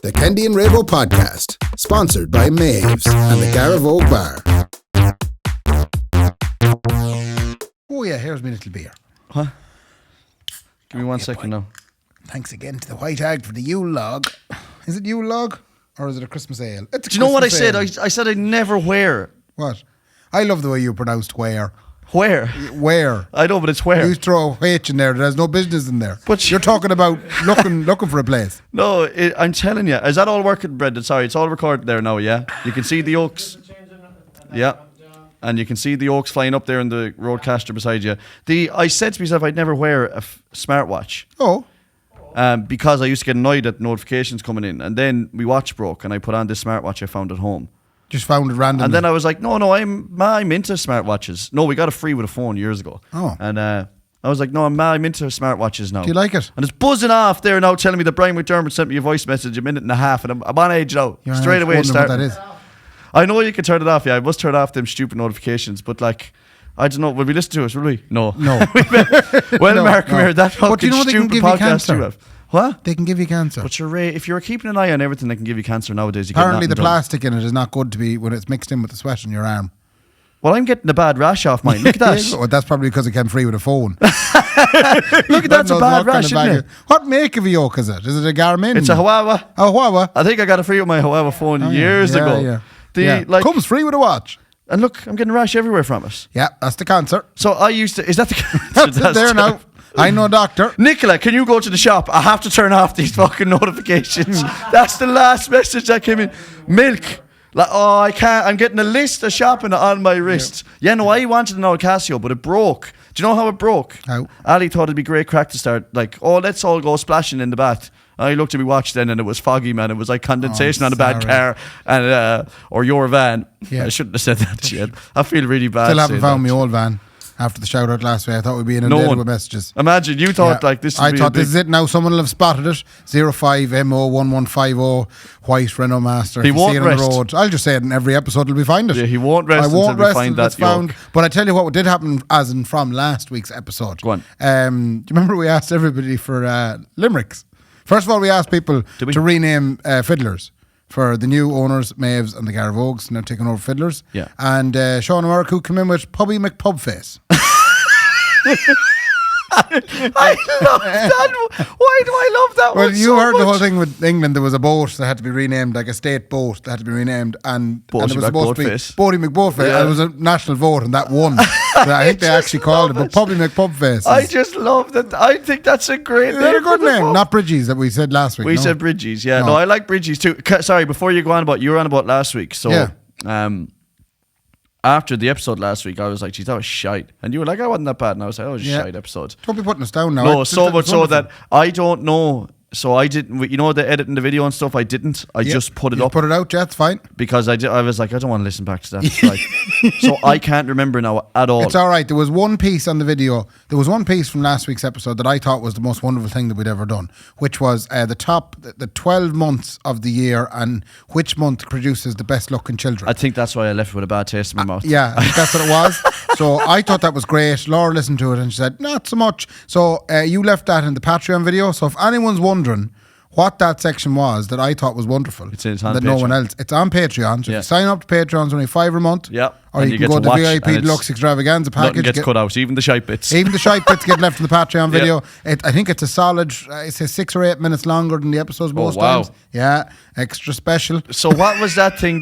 The Kendy and Raybo podcast, sponsored by Maeve's and the Garavogue Bar. Oh yeah, here's my little beer. Huh? Give me 1 second now. Thanks again to the White Hag for the Yule log. Is it Yule log or is it a Christmas ale? It's a Do you know what I Christmas said? ale. I said I'd never wear. What? I love the way you pronounced where. Where? Where. I know, but it's where. You throw a H in there. There's no business in there. But you're talking about looking for a place. No, I'm telling you. Is that all working, Brendan? Sorry, it's all recorded there now, yeah? You can see the oaks. Yeah. And you can see the oaks flying up there in the roadcaster beside you. I said to myself I'd never wear a smartwatch. Oh. Because I used to get annoyed at notifications coming in. And then my watch broke and I put on this smartwatch I found at home. Just found it randomly. And then I was like, no, I'm into smartwatches. No, we got it free with a phone years ago. Oh. And I was like, no, I'm into smartwatches now. Do you like it? And it's buzzing off there now telling me that Brian McDermott sent me a voice message a minute and a half and I'm on edge now. You're Straight away wondering start. what that is. I know you can turn it off, yeah. I must turn off them stupid notifications, but like, I don't know, will we listen to it, will we? No. Well, No, Mark, come no. here, that But do you fucking know they can stupid give you podcast cancer? you have. What? They can give you cancer. But you're Ray, if you're keeping an eye on everything that can give you cancer nowadays, you Apparently get the nothing done. plastic in it is not good to be when it's mixed in with the sweat on your arm. Well, I'm getting a bad rash off mine. Look at that. Well, that's probably because it came free with a phone. Look at that's a bad rash, isn't it? What make of a yoke is it? Is it a Garmin? It's a Huawei. A Huawei? I think I got it free with my Huawei phone years ago. Yeah. Comes free with a watch. And look, I'm getting a rash everywhere from it. Yeah, that's the cancer. So I used to. Is that the cancer? That's it there now. I know a doctor. Nicola, can you go to the shop? I have to turn off these fucking notifications. That's the last message that came in. Milk. Like, oh, I can't. I'm getting a list of shopping on my wrist. Yeah, no, I wanted an old Casio, but it broke. Do you know how it broke? How? Ali thought it'd be great crack to start, like, oh, let's all go splashing in the bath. I looked at my watch then and it was foggy, man. It was like condensation on a bad car and or your van. Yeah. I shouldn't have said that shit. I feel really bad. Still haven't saying found that. my old van after the shout out last week. I thought we'd be inundated with messages. Imagine, you thought like this would I be thought this is it now. Someone will have spotted it. 05MO1150 white Renault Master. He If you won't see it on rest. the road. I'll just say it in every episode till we find it. Yeah, he won't rest I won't until we rest find until it's that yoke. found. But I tell you what did happen as in from last week's episode. Go on. Do you remember we asked everybody for limericks? First of all, we asked people to rename fiddlers for the new owners, Maeve's and the Garavogues, now taking over fiddlers. Yeah. And Sean O'Rourke came in with Pubby McPubface. I love that. Why do I love that Well, one you so heard the much? whole thing with England. There was a boat that had to be renamed, like a state boat that had to be renamed, and it was supposed to be Bodie McBoatface. Yeah. And it was a national vote, and that won. I think they actually called it, but Pubby McPubface. I just love that. I think that's a great name. They're a good for the name, pub. not Bridges that we said last week. We no? said Bridges, yeah. No. No, I like Bridges too. Sorry, before you go on about, you were on about last week. So, Yeah. After the episode last week, I was like, geez, that was shite. And you were like, I wasn't that bad. And I was like, oh, it was a shite episode. Don't be putting us down now. No, It's so much so wonderful. that I don't know. So I didn't, you know, the editing the video and stuff, I didn't. I just put it You up. put it out, yeah, it's fine. Because I was like, I don't want to listen back to that. It's like, so I can't remember now at all. It's all right. There was one piece on the video. There was one piece from last week's episode that I thought was the most wonderful thing that we'd ever done, which was the 12 months of the year and which month produces the best looking children. I think that's why I left it with a bad taste in my mouth. Yeah, I think that's what it was. So I thought that was great. Laura listened to it and she said, not so much. So you left that in the Patreon video. So if anyone's wondering what that section was that I thought was wonderful, It's on that no Patreon. one else, it's on Patreon. So if you sign up to Patreon, it's only $5 a month. Yeah. Or And you you can get go to to watch, VIP and it's- Deluxe Extravaganza Nothing package. gets cut out, even the shite bits. Even the shite bits get left in the Patreon video. I think it's a solid, it's 6 or 8 minutes longer than the episodes most wow. times. Yeah, extra special. So what was that thing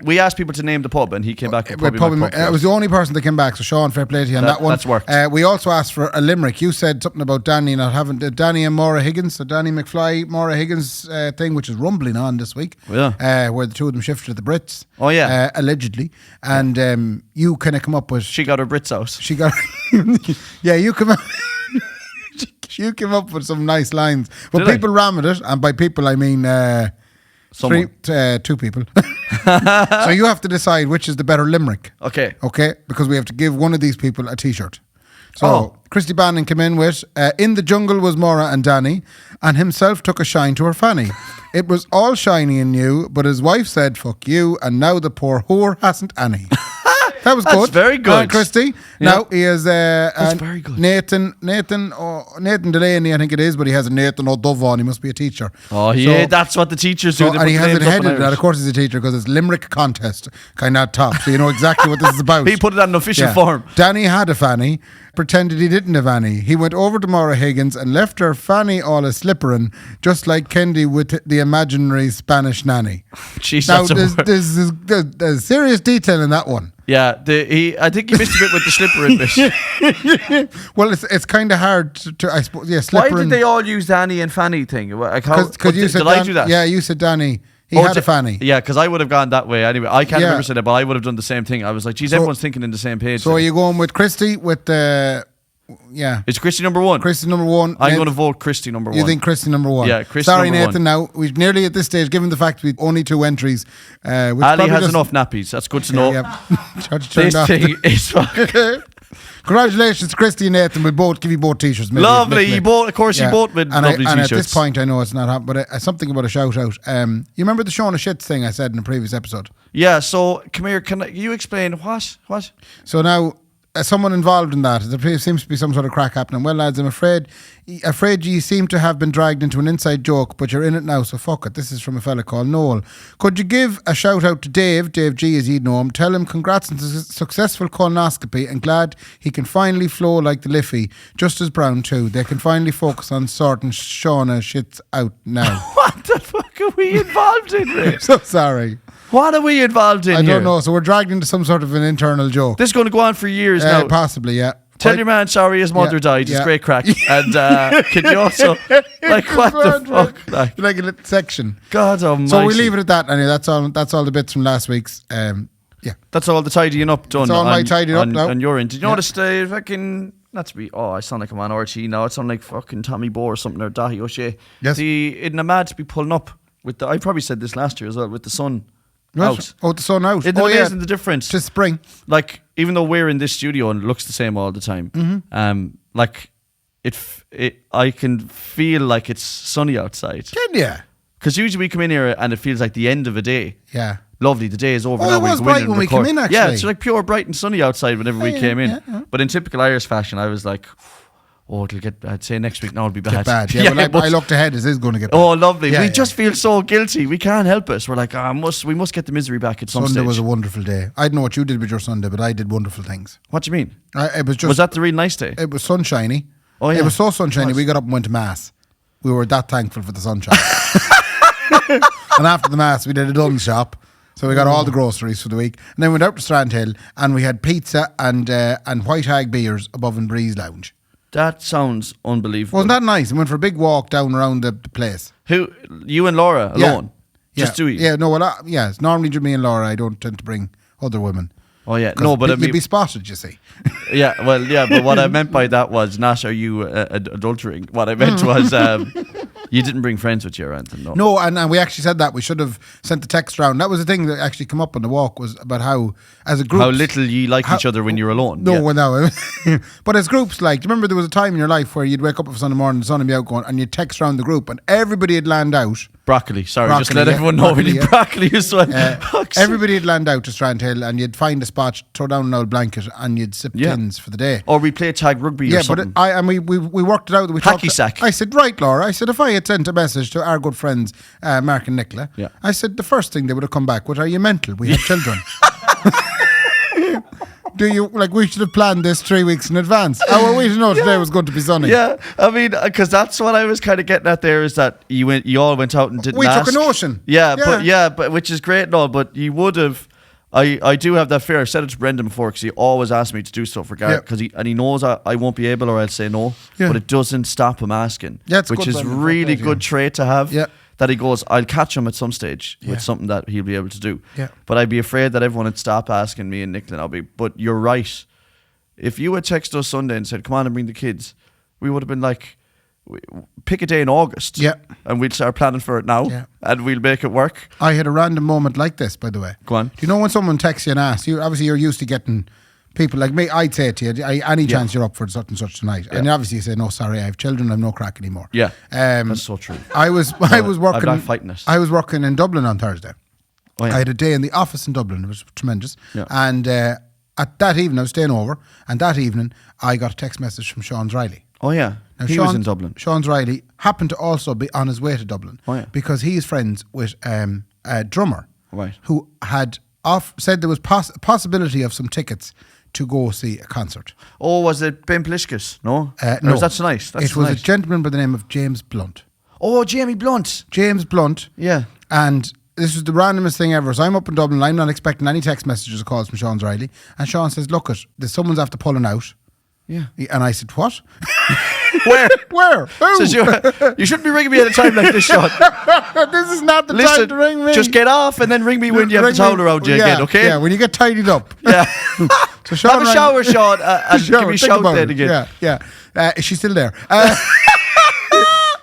we asked people to name the pub and he came back with Pubby McPub. It was the only person that came back, so Sean, fair play to you on that one. That's worked. We also asked for a limerick. You said something about Danny not having Danny and Maura Higgins, the Danny McFly, Maura Higgins thing, which is rumbling on this week. Yeah. Where the two of them shifted to the Brits. Oh, yeah. Allegedly. And you kind of come up with... She got her Brits out. She got... yeah, you come up... You came up with some nice lines. But Did I? people ran with it, and by people I mean... two people. So you have to decide which is the better limerick. Okay. Okay? Because we have to give one of these people a t-shirt. So Christy Bannon came in with, in the jungle was Maura and Danny, and himself took a shine to her fanny. It was all shiny and new, but his wife said, fuck you, and now the poor whore hasn't any. That was That's good. very good. Christy. Yeah. Now he has very good. Nathan Delaney, I think it is, but he has a Nathan O'Dove on. He must be a teacher. Oh, yeah, that's what the teachers do. So, They and put he has names it up in headed that, Irish. of course, he's a teacher because it's Limerick contest, kind of top. So you know exactly what this is about. He put it on an official Yeah. form. Danny had a fanny, pretended he didn't have any. He went over to Maura Higgins and left her fanny all a slipperin', just like Kendy with the imaginary Spanish nanny. Jeez, Now, that's a word. there's serious detail in that one. Yeah, I think he missed a bit with the slipper in bit. Well, it's kind of hard to, I suppose, yeah, Why slipperin'. did they all use Danny and Fanny thing? Like how? Because you did- said did I do that? Yeah, you said Danny. He Oh, had a fanny. Yeah, because I would have gone that way anyway. I can't Yeah. remember saying it, but I would have done the same thing. I was like, geez, everyone's thinking in the same page. So are you going with Christy with the... Yeah. It's Christy number one. Christy number one. I'm Nat- going to vote Christy number one. You think Christy number one? Yeah, Christy Sorry, number Nathan. Now we've nearly at this stage, given the fact we've only 2 entries. Which Ali probably has just- enough nappies. That's good to know. Yeah. Judge turned This off. thing is fucking Congratulations, Christy and Nathan. We'll both give you both t-shirts. maybe, lovely. admittedly. You both, of course, Yeah. you both with and lovely and t-shirts. at this point, I know it's not happening, but something about a shout out. You remember the Shauna Shits thing I said in a previous episode? Yeah. So come here. Can you explain what? So now, someone involved in that, there seems to be some sort of crack happening. Well, lads, I'm afraid you seem to have been dragged into an inside joke, but you're in it now, so fuck it. This is from a fella called Noel. Could you give a shout out to Dave G as you'd know him, tell him congrats on successful colonoscopy and glad he can finally flow like the Liffey, just as Brown too. They can finally focus on sorting Shauna shits out now. What the fuck are we involved in, Ray? So sorry. What are we involved in I here? don't know, so we're dragged into some sort of an internal joke. This is going to go on for years now. Possibly, yeah. Tell your man sorry his mother Yeah, died. It's yeah. great crack. And could you also like what the fuck? Like a little section. God almighty. So we leave it at that. Anyway, that's all the bits from last week's. Yeah. That's all the tidying up done. That's all my tidying up now. On your end. Did you Yeah. notice the fucking... Not to be... Oh, I sound like I'm on RT now. I sound like fucking Tommy Boy or something, or Dahi O'Shea. Yes. In the mad to be pulling up with the... I probably said this last year as well, with the sun out. Oh, the sun out. Isn't it amazing the difference? To spring. Like, even though we're in this studio and it looks the same all the time, Mm-hmm. like, I can feel like it's sunny outside. Can you? Because usually we come in here and it feels like the end of a day. Yeah. Lovely, the day is over Oh, now. it we was can go in bright and when we record. came in, Yeah, actually. it's like pure bright and sunny outside whenever we came in. yeah. But in typical Irish fashion, I was like, oh, it'll get, I'd say next week now it'll be bad. Get bad. Yeah, well, I looked ahead. It is going to get bad. Oh, lovely. Yeah, we yeah. just feel so guilty. We can't help us. We're like, we must get the misery back at some Sunday stage. was a wonderful day. I don't know what you did with your Sunday, but I did wonderful things. What do you mean? It was just. Was that the real nice day? It was sunshiny. Oh, yeah. It was so sunshiny. It was. We got up and went to mass. We were that thankful for the sunshine. And after the mass, we did a Dunnes shop. So we got all the groceries for the week. And then we went out to Strandhill and we had pizza and White Hag beers above in Breeze Lounge. That sounds unbelievable. Wasn't that nice? We went for a big walk down around the place. Who, you and Laura alone? Yeah. Just do you? Yeah, no, well, it's normally just me and Laura. I don't tend to bring other women. Oh, yeah. 'Cause No, but I you'd mean, be spotted, you see. yeah, well, yeah, but what I meant by that was not are you adultering. What I meant was you didn't bring friends with you or anything, no. No, and we actually said that. We should have sent the text round. That was the thing that actually come up on the walk, was about how, as a group... How little you like each other when you're alone. No, yeah. well, no. But as groups, like, do you remember there was a time in your life where you'd wake up on Sunday morning, the sun would be out going, and you'd text round the group, and everybody had land out. Broccoli, sorry, just Broccoli, let yeah. everyone know we need Broccoli, broccoli as well. Everybody had land out to Strandhill, and you'd find a spot, throw down an old blanket, and you'd sip tins for the day. Or we play tag rugby or Yeah, something. but we worked it out. We Hacky talked- sack. I said, right, Laura. I said, if I had sent a message to our good friends, Mark and Nicola, Yeah. I said, the first thing they would have come back with, are you mental? We have children. Do you, like, we should have planned this 3 weeks in advance. How were we to know today was going to be sunny? Yeah, I mean, because that's what I was kind of getting at there, is that you all went out and didn't We ask. took a notion. Yeah, but which is great and all, but you would have. I do have that fear. I've said it to Brendan before because he always asks me to do stuff for Gareth because he knows I won't be able or I'll say no. Yeah. But it doesn't stop him asking. Yeah, it's which good, is Brendan. really Yeah. good trait to have. Yeah. That he goes, I'll catch him at some stage Yeah. with something that he'll be able to do. Yeah. But I'd be afraid that everyone would stop asking me and Nicola. But you're right. If you had texted us Sunday and said, come on and bring the kids, we would have been like, pick a day in August. Yeah. And we'll start planning for it now. Yeah. And we'll make it work. I had a random moment like this, by the way. Go on. Do you know when someone texts you and asks you, obviously you're used to getting people like me, I'd say to you, any chance you're up for such and such tonight? And obviously you say, no, sorry, I have children, I'm no crack anymore. Yeah. Um, That's so true. I was working. I'm not fighting it. I was working in Dublin on Thursday. Oh, yeah. I had a day in the office in Dublin. It was tremendous. Yeah. And at that evening, I was staying over, and that evening, I got a text message from Sean's Riley. Oh, yeah. Now, He was in Dublin. Sean's Riley happened to also be on his way to Dublin. Oh, yeah. Because he's friends with a drummer Right. who had said there was possibility of some tickets to go see a concert. Oh, was it Ben Plishkis? No? Or No. was that tonight? That's it was tonight. a gentleman by the name of James Blunt. Oh, Jamie Blunt. James Blunt. Yeah. And this was the randomest thing ever. So I'm up in Dublin. I'm not expecting any text messages or calls from Sean's Riley. And Sean says, look, someone's after pulling out. Yeah. And I said, what? Where? Where? Who? Says you shouldn't be ringing me at a time like this, Sean. This is not the Listen, time to ring me. just get off and then ring me when you have Ring the towel me. around you Yeah, again, okay? Yeah, when you get tidied up. Yeah. So Sean Have a rang- shower, Sean, and give me a Think shout about then it. again. Yeah. Is she still there?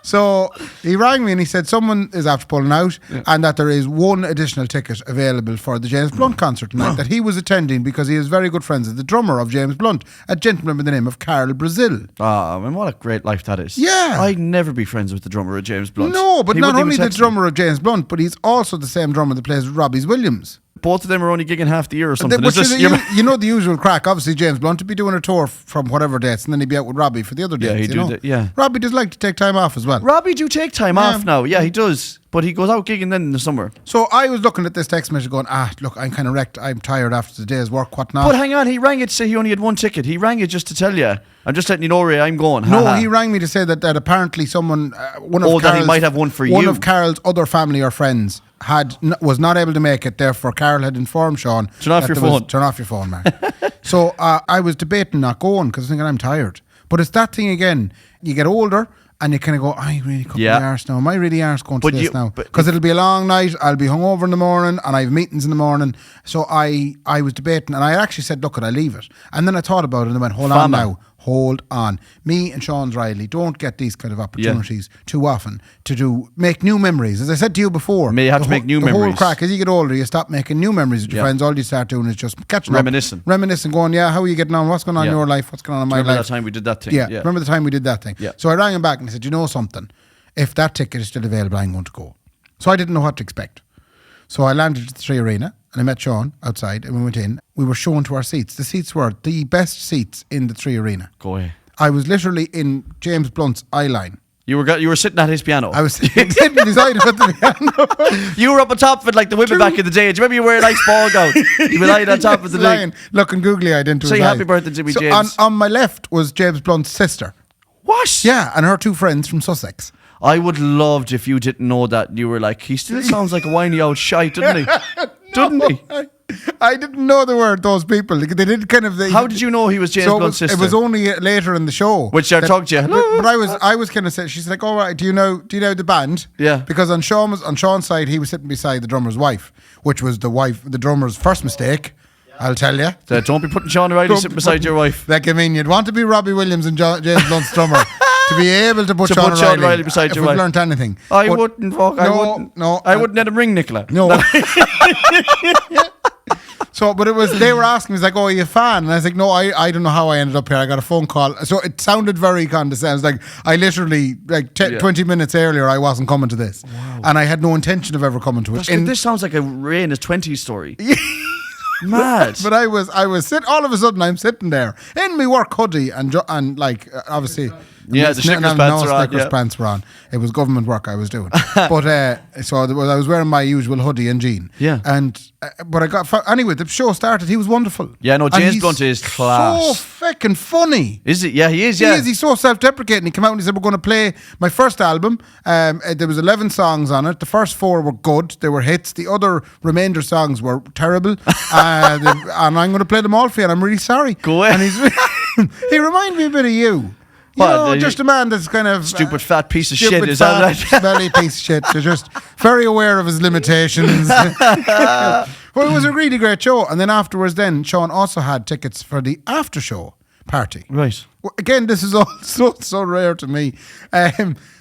So he rang me and he said someone is after pulling out and that there is one additional ticket available for the James Blunt concert tonight that he was attending because he is very good friends with the drummer of James Blunt, a gentleman by the name of Carl Brazil. Ah, I mean, what a great life that is. Yeah. I'd never be friends with the drummer of James Blunt. No, but He not wouldn't only even the text me. drummer of James Blunt, but he's also the same drummer that plays with Robbie's Williams. Both of them are only gigging half the year or something. Which Is is this- you know the usual crack. Obviously, James Blunt would be doing a tour from whatever dates, and then he'd be out with Robbie for the other dates. Yeah, he'd you do know? that, yeah. Robbie does like to take time off as well. Robbie do take time off now. Yeah, he does. But he goes out gigging then in the summer. So I was looking at this text message going, look, I'm kind of wrecked. I'm tired after the day's work. What not? But hang on, he rang it to say he only had one ticket. He rang it just to tell you. I'm just letting you know, Ray, I'm going. Ha, No, ha. he rang me to say that apparently someone, one of Oh, that he Carol's- might have one for one you. of Carol's other family or friends was not able to make it. Therefore, Carol had informed Sean. Turn off that your there was- phone. Turn off your phone, Mark. So I was debating not going because I was thinking I'm tired. But it's that thing again. You get older. And you kind of go, I really cut my arse now. Am I really arse going to But this you- now? but- Because it'll be a long night. I'll be hungover in the morning and I have meetings in the morning. So I was debating and I actually said, look, could I leave it? And then I thought about it and I went, hold on Fama. now. Hold on. Me and Sean's Riley don't get these kind of opportunities too often to make new memories. As I said to you before, May have to make new the whole memories. crack, as you get older, you stop making new memories with your Yeah. friends. All you start doing is just catching Reminiscing. up. Reminiscing, going, yeah, how are you getting on? What's going on in Yeah. your life? What's going on in my Remember life? that time we did that thing? Yeah, remember the time we did that thing? Yeah. So I rang him back and I said, you know something? If that ticket is still available, I'm going to go. So I didn't know what to expect. So I landed at the Three Arena and I met Sean outside and we went in. We were shown to our seats. The seats were the best seats in the Three Arena. Go away. I was literally in James Blunt's eye line. You were sitting at his piano. I was sitting beside him at the piano. You were up on top of it like the women back in the day. Do you remember you were a nice ball gown? You were lying on top of the lying, thing. looking googly-eyed into Say his happy eyes. birthday, Jimmy So James. On my left was James Blunt's sister. What? Yeah, and her two friends from Sussex. I would loved if you didn't know that. You were like, he still sounds like a whiny old shite, doesn't he? Doesn't he? I didn't know they were those people. Like, they did kind of. How did you know he was James Blunt's sister? It was only later in the show. Which she talked to you. But I was kind of saying. She's like, "All right, do you know the band?" Yeah. Because on Sean's side, he was sitting beside the drummer's wife, which was the drummer's first mistake. I'll tell you. Don't be putting Sean O'Reilly sitting beside your wife. Like, I mean, you'd want to be Robbie Williams and James Blunt's drummer to be able to put To Sean put Sean O'Reilly O'Reilly beside if your we've wife. learned anything. I But- wouldn't, fuck. I wouldn't. No, I wouldn't let him ring Nicola. No. So, but they were asking me, it's like, oh, are you a fan? And I was like, no, I don't know how I ended up here. I got a phone call. So it sounded very condescending. It's like, I literally, 20 minutes earlier, I wasn't coming to this. Wow. And I had no intention of ever coming to it. This sounds like a Ray in his 20s story. Mad. But I was sitting, all of a sudden I'm sitting there in my work hoodie and like, obviously. Yeah, the Snickers pants are on, Snickers yeah. pants were on. It was government work I was doing. But so I was wearing my usual hoodie and jean. Yeah. And but I got anyway. The show started. He was wonderful. Yeah, no, And James he's Blunt is class. So fucking funny. Is it? Yeah, he is, He yeah. is. He's so self-deprecating. He came out and he said, we're going to play my first album. There was 11 songs on it. The first 4 were good. They were hits. The other remainder songs were terrible. And I'm going to play them all for you. And I'm really sorry. Go ahead. And he reminded me a bit of you. You What, know, just a man that's kind of... Stupid fat piece of stupid, shit, is that right? smelly piece of shit. They're just very aware of his limitations. Well, it was a really great show. And then afterwards Sean also had tickets for the after show party. Right. Well, again, this is all so rare to me.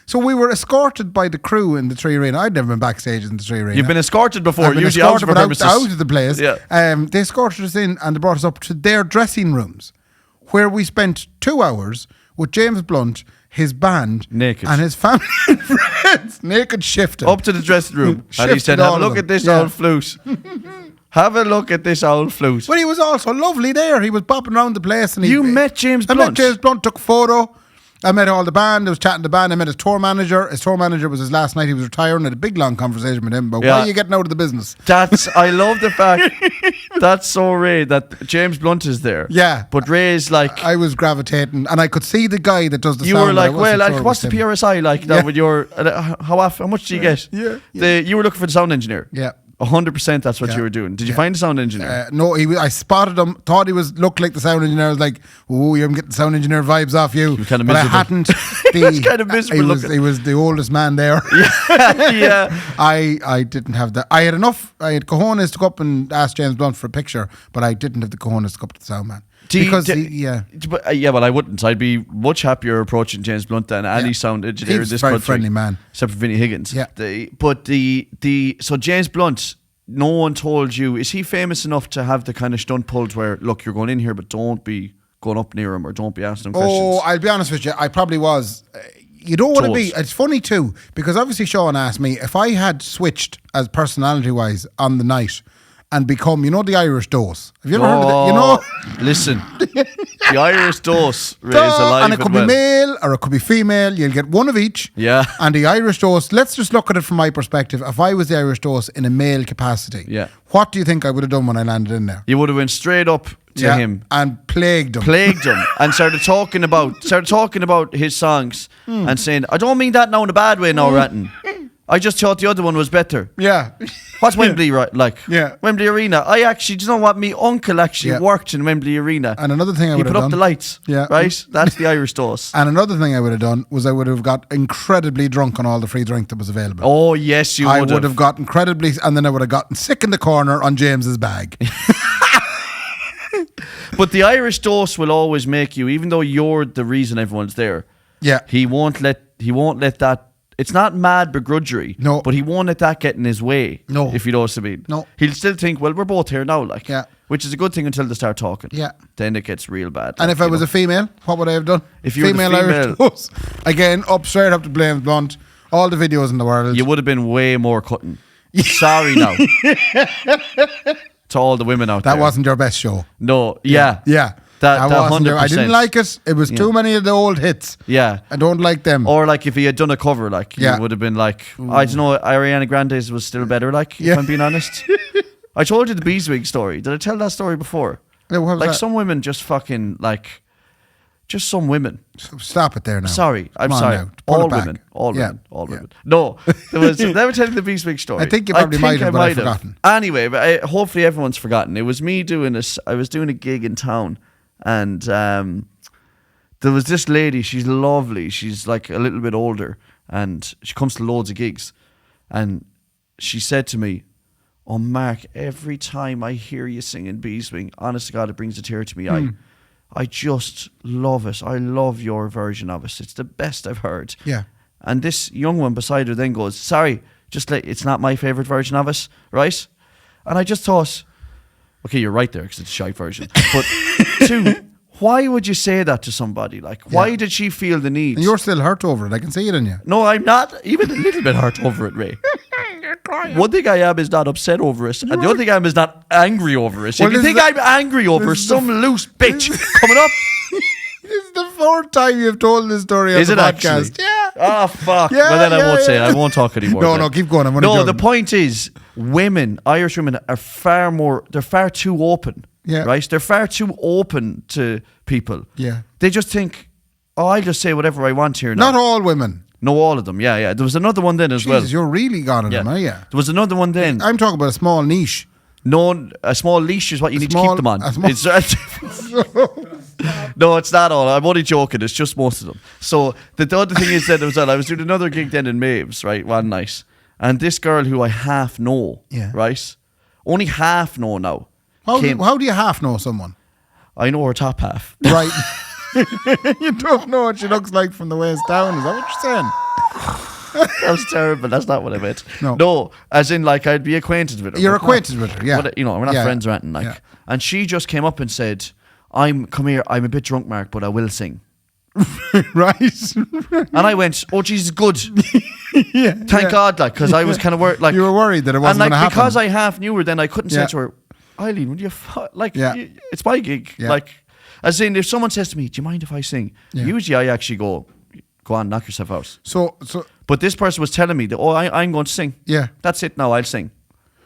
So we were escorted by the crew in the Three Arena. I'd never been backstage in the Three Arena. You've been escorted before, I've been usually out of escorted, our but premises. out of the place. Yeah. They escorted us in and they brought us up to their dressing rooms, where we spent 2 hours with James Blunt, his band, Naked. and his family and friends, naked shifting. Up to the dressing room. And he Shifted said, all have a of look them. at this Yeah. old flute. Have a look at this old flute. But he was also lovely there. He was bopping around the place. And You met James I Blunt? met James Blunt, took a photo. I met all the band. I was chatting to the band. I met his tour manager. His tour manager was his last night. He was retiring. I had a big long conversation with him about why are you getting out of the business? I love the fact that's so Ray that James Blunt is there. Yeah. But Ray's like, I was gravitating, and I could see the guy that does the you sound. were like, but I wasn't well, sure like, it what's was the him. PRSI like now with your, how much do you get? Yeah. You were looking for the sound engineer. Yeah. 100% that's what Yeah. you were doing. Did you Yeah. find the sound engineer? No, I spotted him. Thought he looked like the sound engineer. I was like, "Oh, I'm getting sound engineer vibes off you." was kinda but I miserable. hadn't. He was kinda miserable looking. He was the oldest man there. Yeah. I didn't have that. I had enough. I had cojones to go up and ask James Blunt for a picture, but I didn't have the cojones to go up to the sound man. Well, I wouldn't. I'd be much happier approaching James Blunt than any sound engineer in He's this a very country. friendly man. Except for Vinnie Higgins. Yeah. So James Blunt, no one told you, is he famous enough to have the kind of stunt pulled where, look, you're going in here, but don't be going up near him or don't be asking him questions? Oh, I'll be honest with you. I probably was. You don't want to be. It's funny too, because obviously Sean asked me if I had switched as personality-wise on the night and become, the Irish dose. Have you ever heard of that? Listen, the Irish dose is Duh, alive and it could be male or it could be female. You'll get one of each. Yeah. And the Irish dose, let's just look at it from my perspective. If I was the Irish dose in a male capacity, what do you think I would have done when I landed in there? You would have went straight up to him and plagued him and started talking about his songs and saying, I don't mean that now in a bad way now, Ratton. I just thought the other one was better. Yeah. What's Wembley like? Yeah. Wembley Arena. Do you know what? Me uncle actually worked in Wembley Arena. And another thing I he would have put done. up the lights. Yeah. Right? That's the Irish dose. And another thing I would have done was I would have got incredibly drunk on all the free drink that was available. Oh, yes, you would have. I would have got incredibly, and then I would have gotten sick in the corner on James's bag. But the Irish dose will always make you, even though you're the reason everyone's there. Yeah. He won't let that. It's not mad begrudgery. No. But he won't let that get in his way. No. If you know what I mean. No. He'll still think, well, we're both here now, like. Yeah. Which is a good thing until they start talking. Yeah. Then it gets real bad. And if I was a female, what would I have done? If you were the Irish dose. Again, straight up to James Blunt. All the videos in the world. You would have been way more cutting. Sorry now. To all the women out there. That wasn't your best show. No. Yeah. Yeah. That wasn't 100%. I didn't like it. It was too many of the old hits. Yeah. I don't like them. Or like if he had done a cover, like you would have been like, I don't know, Ariana Grande's was still better, like, if I'm being honest. I told you the Beeswig story. Did I tell that story before? Yeah, what was like that? some women just fucking like, just some women. Stop it there now. Sorry, I'm Come on sorry. now. Pull All it back. women, all Yeah. women, all Yeah. women. No, there was. Never tell you the Beeswig story. I think you probably might have, but I've might have. forgotten. Anyway, but hopefully everyone's forgotten. It was me doing this. I was doing a gig in town, and there was this lady. She's lovely. She's like a little bit older, and she comes to loads of gigs, and she said to me, "Oh, Mark, every time I hear you singing Beeswing, honest to God, it brings a tear to my eye. I just love it. I love your version of it. It's the best I've heard." Yeah. And this young one beside her then goes, "Sorry, just like it's not my favourite version of it, right?" And I just thought, okay, you're right there because it's a shite version. But two, why would you say that to somebody? Like, why did she feel the need? And you're still hurt over it. I can see it in you. No, I'm not even a little bit hurt over it, Ray. One thing I am is not upset over it, and the other thing I am is not angry over it. Well, if you think I'm angry over some loose bitch coming up, This is the fourth time you've told this story on is the it podcast. actually? Yeah. Oh fuck! Yeah, well then I won't say it. yeah. I won't talk anymore. No, then. no, keep going. I'm only No, joking. the point is, women, Irish women, are they're far too open. Yeah. Right? They're far too open to people. Yeah. They just think, oh, I'll just say whatever I want here now. Not all women. No, all of them. Yeah, yeah. There was another one then as well. Jesus, you're really gone at Yeah. them, are you? There was another one then. I'm talking about a small niche. No, a small leash is what you need to small- keep them on. a small- No, it's not all. I'm only joking. It's just most of them. So the other thing is that I was doing another gig then in Maves, right, one night. And this girl who I half know, Yeah. right, only half know now. How do you half know someone? I know her top half. Right. You don't know what she looks like from the waist down. Is that what you're saying? That was terrible. That's not what I meant. No. As in, like, I'd be acquainted with her. You're but acquainted with her, yeah. But, we're not Yeah. friends or anything, like. Yeah. And she just came up and said, come here, I'm a bit drunk, Mark, but I will sing. Right. And I went, oh, Jesus, good. Yeah. Thank God, like, because I was kind of worried. Like, You were worried that it wasn't and, like, going to happen. because I half knew her, then I couldn't say Yeah. to her, Eileen, would you Yeah. it's my gig. Yeah. Like, as in, if someone says to me, "Do you mind if I sing?" Yeah. Usually, I actually go on, knock yourself out. So But this person was telling me that, I'm going to sing. yeah. That's it now. I'll sing.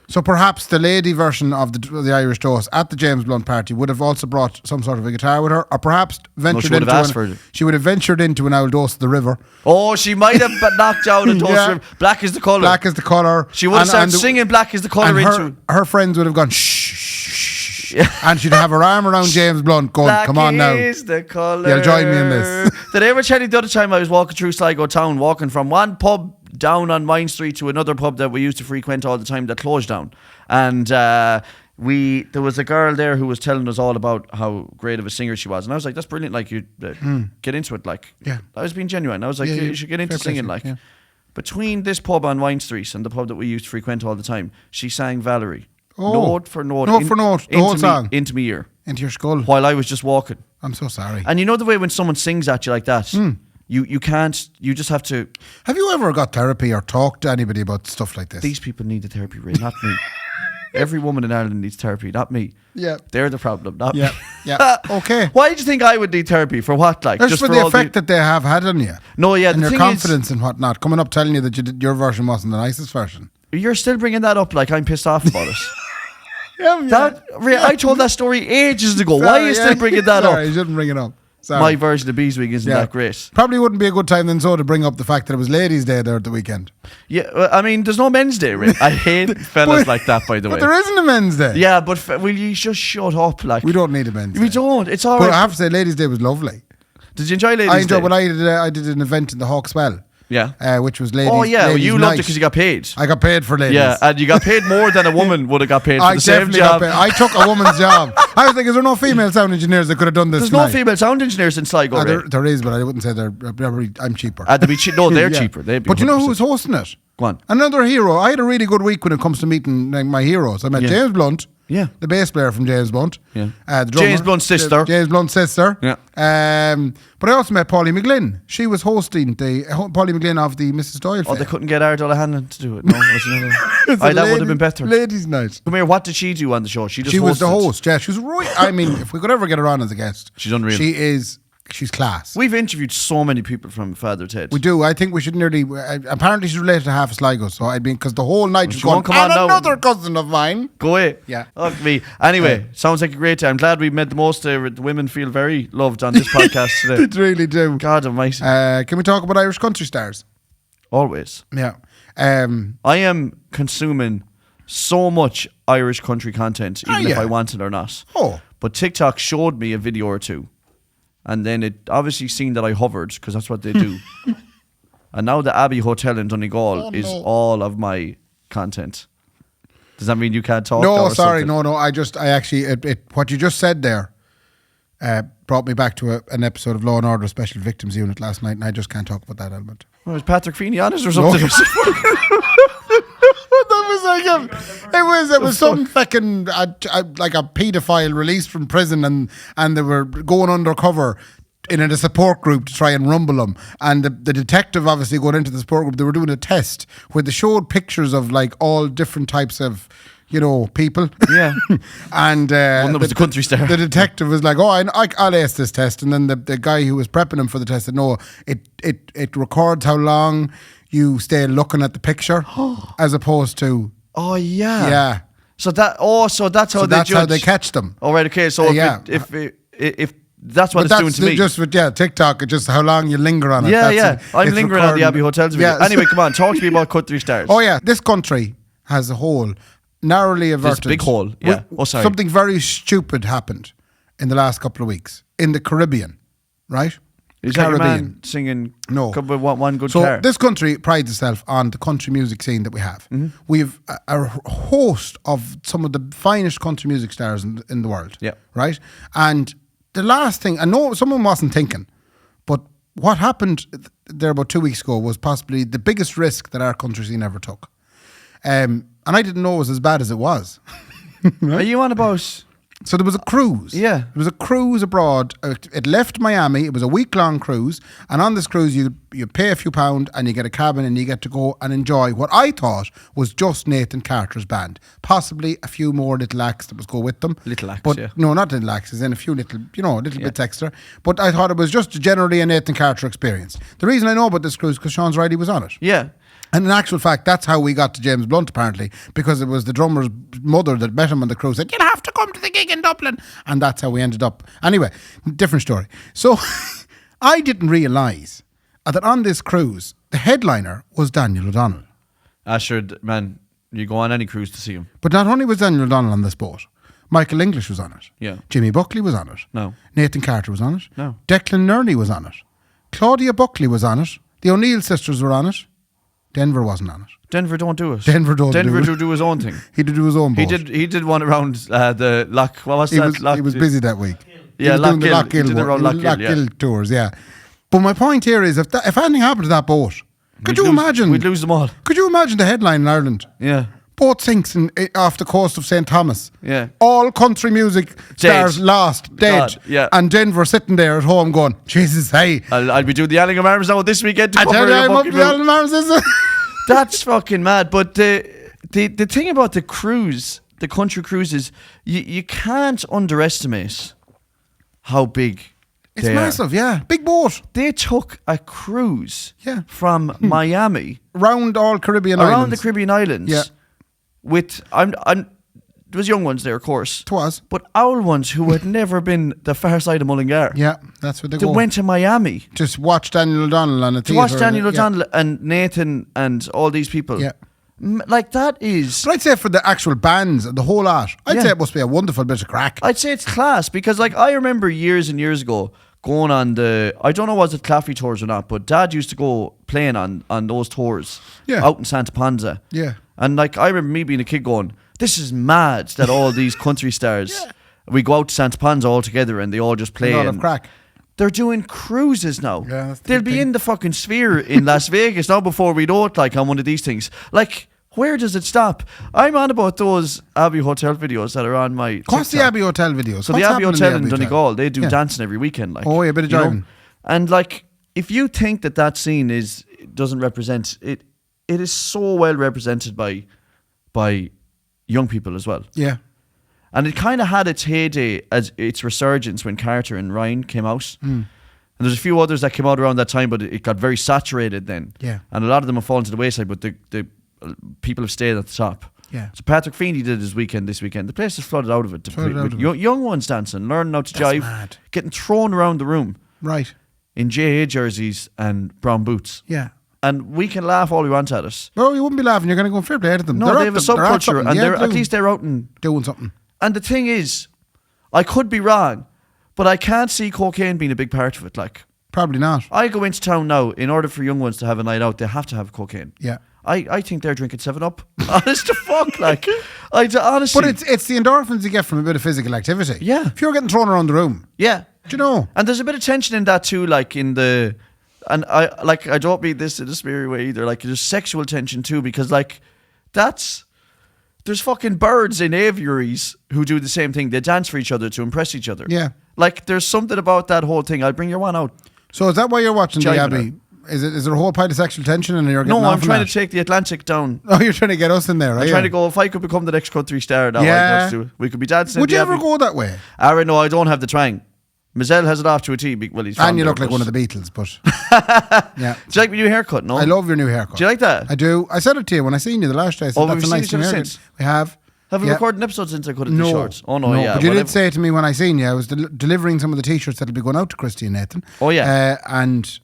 So perhaps the lady version of the Irish toast at the James Blunt party would have also brought some sort of a guitar with her, or perhaps ventured she would have into asked for it. she would have ventured into an old dose of the river. Oh, she might have knocked out a toast. Yeah. Black is the colour. Black is the colour. She would have started singing Black is the colour and her friends would have gone shh, shh, shh. And she'd have her arm around James Blunt going, Black come on now. is the colour. You'll join me in this. Did I ever tell you the other time I was walking through Sligo town, walking from one pub down on Mine Street to another pub that we used to frequent all the time that closed down? And there was a girl there who was telling us all about how great of a singer she was, and I was like, that's brilliant, like, you get into it. Like, Yeah. I was being genuine. I was like, Yeah, you should get into fair play singing. to you, Like, yeah. between this pub on Wine Street and the pub that we used to frequent all the time, she sang Valerie, Oh. note for note, Note for note, the whole song. into my ear Into your skull. while I was just walking. I'm so sorry. And you know the way when someone sings at you like that, you can't. You just have to. Have you ever got therapy or talked to anybody about stuff like this? These people need the therapy, Ray, not me. Every woman in Ireland needs therapy, not me. Yeah. They're the problem, not Yeah, me. yeah. Okay. Why do you think I would need therapy? For what? Like, Just for the all effect that they have had on you. No, yeah, And the your thing confidence and whatnot. Coming up telling you that your version wasn't the nicest version. you're still bringing that up like I'm pissed off about it. Yeah, Ray, I told that story ages ago. Why are you still bringing that Sorry, up? you shouldn't bring it up. Sorry. My version of Beeswing isn't Yeah. that great. Probably wouldn't be a good time then so to bring up the fact that it was Ladies' Day there at the weekend. Yeah, I mean, there's no men's day, Ray. I hate fellas But- like that, by the way. But there isn't a Men's Day. Yeah, but will you just shut up? Like, We don't need a Men's Day. We don't. It's all But I right. have to say, Ladies' Day was lovely. Did you enjoy Ladies' I enjoyed Day? when I did an event in the Hawkswell. Yeah. Which was Ladies' Oh yeah, well, Ladies you loved Night. it because you got paid. I got paid for Ladies. Yeah, and you got paid more than a woman would have got paid for I the same definitely job. got paid. I took a woman's job. I was thinking, is there no female sound engineers that could have done this There's tonight? no female sound engineers in Sligo, Ray. There is, but I wouldn't say I'm cheaper. They'd be no, they're Yeah. cheaper. They'd be But you know 100%. who's hosting it? Go on. Another hero. I had a really good week when it comes to meeting like, my heroes. I met Yeah. James Blunt. Yeah. The bass player from James Blunt. Yeah. The drummer, James Blunt's sister. James Blunt's sister. Yeah. But I also met Paulie McGlynn. She was hosting Paulie McGlynn of the Mrs. Doyle Oh, Fair. they couldn't get Ardella Hanlon to do it. No, it was another. Aye, that would have been better. Ladies' night. Come here, what did she do on the show? She just She was the hosted. host. Yeah, she was right. I mean, if we could ever get her on as a guest, She's unreal. She's class. We've interviewed so many people from Father Ted. We do. I think we should nearly. Apparently, she's related to half of Sligo, so I'd be because the whole night she's she won't going. come on And now. another cousin of mine. Go away. Yeah. Fuck me. Anyway, sounds like a great day. I'm glad we made the most of it. The women feel very loved on this podcast today. They really do. God almighty. Can we talk about Irish country stars? Always. Yeah. I am consuming so much Irish country content, even if yeah. I want it or not. Oh. But TikTok showed me a video or two. And then it obviously seen that I hovered, because that's what they do. And now the Abbey Hotel in Donegal is all of my content. Does that mean you can't talk? No, or sorry, something? no. I actually, what you just said there brought me back to an episode of Law and Order Special Victims Unit last night, and I just can't talk about that element. Oh, is Patrick Feeney on it or something? It was some fucking like a paedophile released from prison, and they were going undercover in a support group to try and rumble him. And the detective obviously going into the support group, they were doing a test where they showed pictures of like all different types of, you know, people. Yeah. And One that was a country star. The detective was like, "Oh, I'll ace this test." And then the guy who was prepping him for the test said, "No, it records how long you stay looking at the picture, as opposed to Oh, yeah. yeah." So that's how So they that's judge. how they catch them. Oh, right, okay. So Yeah. if that's what But it's doing that's to me. just with TikTok. It's just how long you linger on it. Yeah, That's yeah. it. I'm It's lingering on the recording- Abbey Hotels video. Yeah. Anyway, come on, talk to me about country stars. Oh yeah, this country has a hole narrowly averted. big hole, yeah. Oh, sorry. Something very stupid happened in the last couple of weeks in the Caribbean, right? Is that your man singing? No. Couple of one good So car. this country prides itself on the country music scene that we have. We have a host of some of the finest country music stars in the world. Yeah. Right? And the last thing, I know someone wasn't thinking, but what happened there about 2 weeks ago was possibly the biggest risk that our country scene ever took. And I didn't know it was as bad as it was. Are you on about So there was a cruise. Yeah. There was a cruise abroad. It left Miami. It was a week-long cruise. And on this cruise, you pay a few pound and you get a cabin and you get to go and enjoy what I thought was just Nathan Carter's band. Possibly a few more little acts that was go with them. Little acts, but yeah. No, not little acts. Then a few little, bits extra. But I thought it was just generally a Nathan Carter experience. The reason I know about this cruise because Sean Riley was on it. Yeah. And in actual fact, that's how we got to James Blunt, apparently, because it was the drummer's mother that met him on the cruise, said, you'll have to come to the gig in Dublin. And that's how we ended up. Anyway, different story. So I didn't realise that on this cruise, the headliner was Daniel O'Donnell. Sure, man, you go on any cruise to see him. But not only was Daniel O'Donnell on this boat, Michael English was on it. Yeah. Jimmy Buckley was on it. No. Nathan Carter was on it. No. Declan Nerney was on it. Claudia Buckley was on it. The O'Neill sisters were on it. Denver wasn't on it. Denver don't do it. Denver do his own thing. He did do his own boat. He did one around the Loch. What was that? He was busy that week. Yeah, Loch Gill. He did it around Loch Gill, tours, yeah. But my point here is, if anything happened to that boat, could you imagine? We'd lose them all. Could you imagine the headline in Ireland? Yeah. Boat sinks off the coast of St. Thomas. Yeah. All country music stars lost, dead. God, yeah. And Denver sitting there at home going, Jesus, hey. I'll be doing the Allingham Arms now this weekend to I cover tell you, your I'm up fucking to the Allen Arms, is it? That's fucking mad. But the thing about the cruise, the country cruises, you can't underestimate how big It's they massive, are. yeah. Big boat. They took a cruise Yeah. from Miami Around all Caribbean around islands. the Caribbean islands. Yeah. With there was young ones there, of course. Twas. But old ones who had never been the far side of Mullingar. Yeah, that's what they They go. went to Miami Just watch Daniel O'Donnell on a to theatre. watch Daniel O'Donnell and Nathan and all these people. Yeah. Like that is... But I'd say for the actual bands and the whole lot, I'd Yeah. say it must be a wonderful bit of crack. I'd say it's class because like I remember years and years ago going on I don't know was it Claffey tours or not, but Dad used to go playing on those tours out in Santa Ponsa. Yeah. And like I remember me being a kid going, this is mad that all these country stars, we go out to Santa Ponsa all together and they all just play. A lot of crack. They're doing cruises now. Yeah, that's the They'll big be thing. in the fucking Sphere in Las Vegas now before we know it, like on one of these things. Like, where does it stop? I'm on about those Abbey Hotel videos that are on my What's the TikTok. Abbey Hotel videos? So What's the Abbey happening Hotel in the Abbey Donegal, they do Yeah. dancing every weekend. Like, Oh, yeah, a bit of you know? driving. And like, if you think that scene doesn't represent it, it is so well represented by young people as well. Yeah. And it kind of had its heyday as its resurgence when Carter and Ryan came out. And there's a few others that came out around that time, but it got very saturated then. Yeah. And a lot of them have fallen to the wayside, but the people have stayed at the top. Yeah. So Patrick Feeney did this weekend. The place is flooded out of it. Flooded out of Young ones dancing, learning how to That's jive, mad. getting thrown around the room Right. in JA jerseys and brown boots. Yeah. And we can laugh all we want at it. Well, you wouldn't be laughing. You're going to go fair play to them. No, They're they at have a the- they're at subculture, something. and Yeah, at least they're out and doing something. And the thing is, I could be wrong, but I can't see cocaine being a big part of it. Like, Probably not. I go into town now, in order for young ones to have a night out, they have to have cocaine. Yeah. I think they're drinking 7-Up. Honest to fuck, like, honestly. But it's the endorphins you get from a bit of physical activity. Yeah. If you're getting thrown around the room, yeah. do you know? And there's a bit of tension in that too, like in the, and I don't mean this in a smeary way either, like there's sexual tension too, because like, there's fucking birds in aviaries who do the same thing. They dance for each other to impress each other. Yeah. Like, there's something about that whole thing. I'll bring your one out. So is that why you're watching the Jiving Abbey? Is there a whole pile of sexual tension and you're getting No, off I'm on trying that? to take the Atlantic down. Oh, you're trying to get us in there, right? I'm trying to go, if I could become the next country star now, Yeah. I'd love to. We could be dancing. Would in you the ever Abbey. go that way? Aaron, no, I don't have the twang. Mazel has it off to a T. Well, he's from And you there, look like but- one of the Beatles, but yeah. Do you like my new haircut, no? I love your new haircut. Do you like that? I do. I said it to you when I seen you the last day. I said, Oh, that's we've a seen nice each new other haircut. since? We have. Have we Yeah. recorded an episode since I cut it No. the shorts? Oh, no, yeah. But you whatever. did say to me when I seen you, I was delivering some of the t-shirts that'll be going out to Christy and Nathan. Oh, yeah. And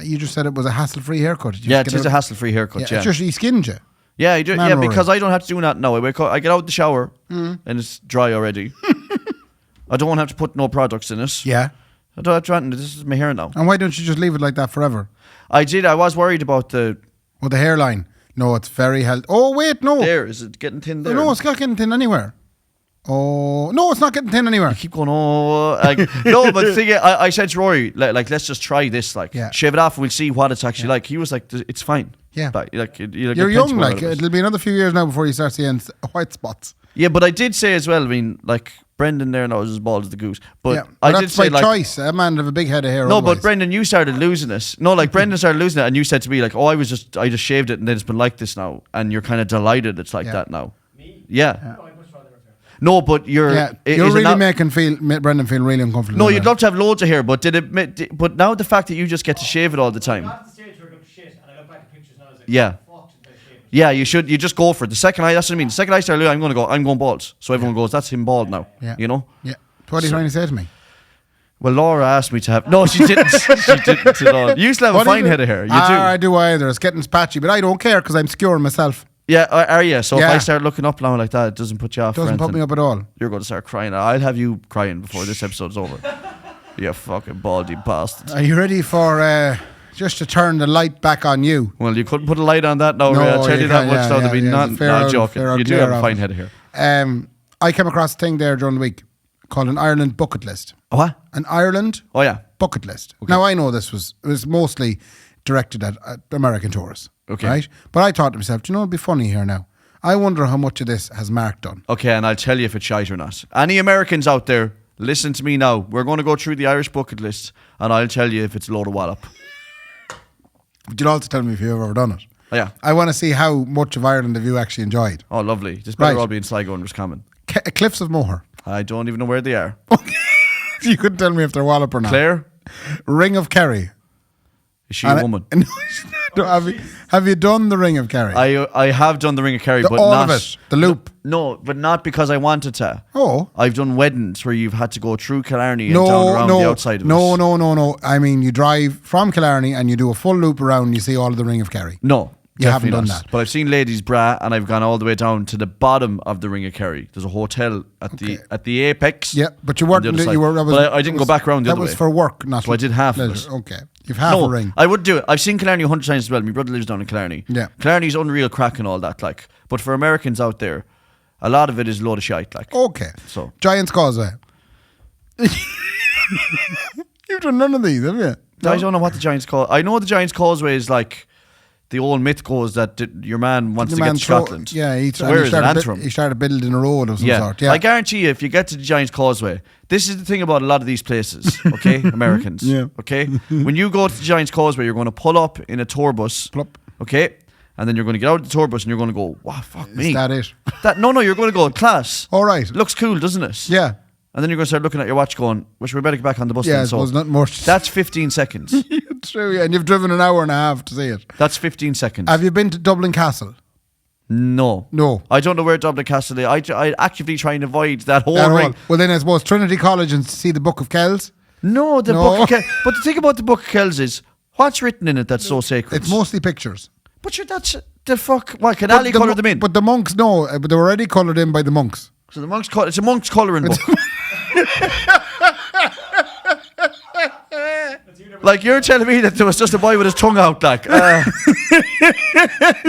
you just said it was a hassle-free haircut. Did you Yeah, just it get is a hassle-free haircut, yeah. It's just he skinned you. Yeah, you do, Man yeah, Rory. because I don't have to do that now. I wake up, I get out of the shower, and it's dry already. I don't have to put no products in it. Yeah. I don't have to, this is my hair now. And why don't you just leave it like that forever? I was worried about the... Well, the hairline. No, it's very healthy. Oh, wait, no. There, is it getting thin there? No, it's not getting thin anywhere. Oh, no, it's not getting thin anywhere. I keep going, no, but the thing is, I said to Rory, like, let's just try this, like, Yeah. shave it off and we'll see what it's actually like. He was like, it's fine. Yeah. But, like, You're young, like, it'll be another few years now before you start seeing white spots. Yeah, but I did say as well, I mean, like, Brendan there now is as bald as the goose. But I did that's say, by like... choice. A man have a big head of hair. No, otherwise. but Brendan, you started losing it. No, like, Brendan started losing it, and you said to me, like, oh, I just shaved it, and then it's been like this now. And you're kind of delighted it's like that now. Me? Yeah. No, but you're really making Brendan feel really uncomfortable. No, you'd love to have loads of hair, but but now the fact that you just get to shave it all the time. Yeah. Yeah, you should. You just go for it. That's what I mean. The second I start, I'm going bald. So everyone goes, that's him bald now. Yeah. You know? Yeah. What are you trying to say to me? Well, Laura asked me to have. No, she didn't. She didn't at all. You used to have a fine head of hair. You do. I do either. It's getting patchy, but I don't care because I'm secure myself. Yeah, are you? So if I start looking up now like that, it doesn't put you off. Doesn't put me up at all. You're going to start crying. I'll have you crying before this episode's over. You fucking baldy bastard. Are you ready for just to turn the light back on you? Well, you couldn't put a light on that now. No, I'll tell you that much now. Yeah, To be not joking. You do have a fine head of hair. I came across a thing there during the week called an Ireland bucket list. What? An Ireland bucket list. Okay. Now, I know it was mostly directed at American tourists. Okay. Right? But I thought to myself, do you know it'd be funny here now? I wonder how much of this has Mark done. Okay, and I'll tell you if it's shite or not. Any Americans out there, listen to me now. We're going to go through the Irish bucket list, and I'll tell you if it's a load of wallop. But you'll also tell me if you've ever done it. Oh, yeah. I want to see how much of Ireland have you actually enjoyed. Oh, lovely. This better all be in Sligo and Roscommon. Cliffs of Moher. I don't even know where they are. You couldn't tell me if they're wallop or not. Claire? Ring of Kerry. Is she a woman? Have you done the Ring of Kerry? I have done the Ring of Kerry, but all not... of it? The loop? No, but not because I wanted to. Oh. I've done weddings where you've had to go through Killarney and down around the outside of it. No. I mean, you drive from Killarney and you do a full loop around and you see all of the Ring of Kerry. No. You haven't done that. But I've seen Ladies Bra and I've gone all the way down to the bottom of the Ring of Kerry. There's a hotel at the apex. Yeah, but you weren't. But I didn't go back around the other way. That was for work, not. So I did half of it. Okay, you've half a ring. I would do it. I've seen Killarney 100 times as well. My brother lives down in Killarney. Yeah, Killarney's unreal crack and all that. Like, but for Americans out there, a lot of it is a load of shite. Like, okay, so Giant's Causeway. You've done none of these, have you? No? I don't know what the Giant's Causeway. I know the Giant's Causeway is like. The old myth goes that your man wants to get to Scotland. Yeah, he started building a road of some sort. Yeah, I guarantee you, if you get to the Giant's Causeway, this is the thing about a lot of these places, okay, Americans. Yeah. Okay, when you go to the Giant's Causeway, you're going to pull up in a tour bus. Plop. Okay, and then you're going to get out of the tour bus and you're going to go, wow, fuck me. Is that it? No, you're going to go, class. All right. Looks cool, doesn't it? Yeah. And then you're going to start looking at your watch going, wish we better get back on the bus then. So not more. That's 15 seconds. True, yeah. And you've driven an hour and a half to see it. That's 15 seconds. Have you been to Dublin Castle? No. I don't know where Dublin Castle is. I actively try and avoid that whole ring. Well, then I suppose Trinity College and see the Book of Kells? No, Book of Kells. But the thing about the Book of Kells is, what's written in it that's so sacred? It's mostly pictures. But that's the fuck. Why, can Ali colour them in? But the monks, no. But they were already coloured in by the monks. So the monks it's a monk's colouring book. Like, you're telling me that there was just a boy with his tongue out, like. You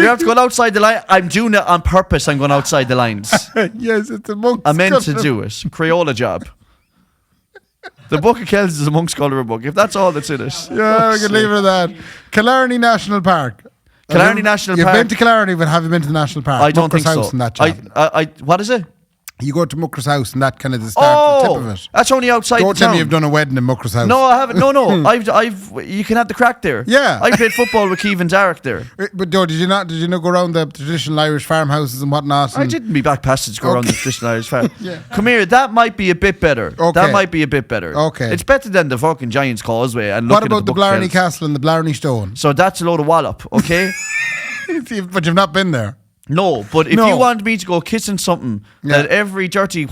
have to go outside the line. I'm doing it on purpose. I'm going outside the lines. Yes, it's a monk's I meant to do it. Crayola job. The Book of Kells is a monk's colouring book. If that's all that's in it. Yeah, we can leave it at that. Killarney National Park. National Park. You've been to Killarney, but have you been to the National Park? I don't think so. House and that what is it? You go to Mucker's house and that kind of the start, the tip of it. That's only outside Don't the tell town. me you've done a wedding in Mucker's house. No, I haven't. No. I've. You can have the crack there. Yeah. I played football with Keevan Zarek there. But did you not go around the traditional Irish farmhouses and whatnot? I didn't be back passage go around the traditional Irish farm. Yeah. Come here, that might be a bit better. Okay. That might be a bit better. Okay. It's better than the fucking Giant's Causeway and what looking about at the Blarney Castle and the Blarney Stone? So that's a load of wallop, okay? But you've not been there. No, but if you want me to go kissing something that every dirty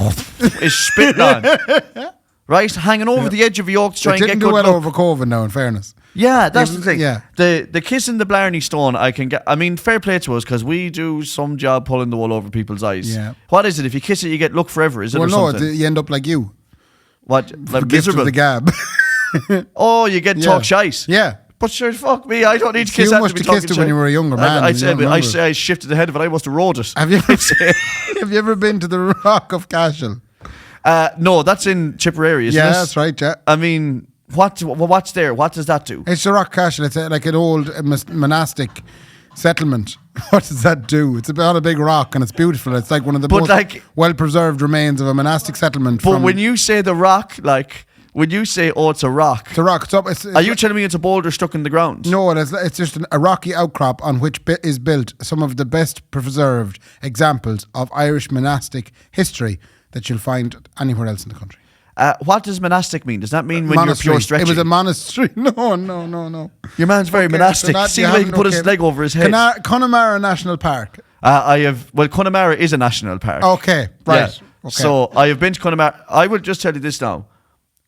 is spitting on, right, hanging over the edge of your oak to try and get good didn't do well look. over COVID now, in fairness. Yeah, that's the thing. Yeah. The kissing the Blarney Stone, I can get. I mean, fair play to us because we do some job pulling the wool over people's eyes. Yeah. What is it? If you kiss it, you get look forever. Is it? Well, or no, something? you end up like you. What? Like Gift of miserable? the gab. Oh, you get talk shite. Yeah. But sure, fuck me, I don't need to kiss You that must to be have kissed talking it when you were a younger man. I shifted ahead of it. I must have rode it. Have you ever been to the Rock of Cashel? No, that's in Tipperary, isn't it? Yeah, that's right, yeah. I mean, what's there? What does that do? It's the Rock of Cashel. It's like an old monastic settlement What does that do? It's on a big rock and it's beautiful. It's like one of the But most like- well-preserved remains of a monastic settlement. But when you say the rock, like, when you say, oh, it's a rock, it's a rock. It's up, it's are you telling me it's a boulder stuck in the ground? No, it's just a rocky outcrop on which is built some of the best preserved examples of Irish monastic history that you'll find anywhere else in the country. What does monastic mean? Does that mean when Monastery. you're pure stretching? It was a monastery. No. Your man's very monastic. So See the way he can put his leg over his head. Connemara National Park. Connemara is a national park. Okay, right. Yeah. Okay. So I have been to Connemara. I will just tell you this now.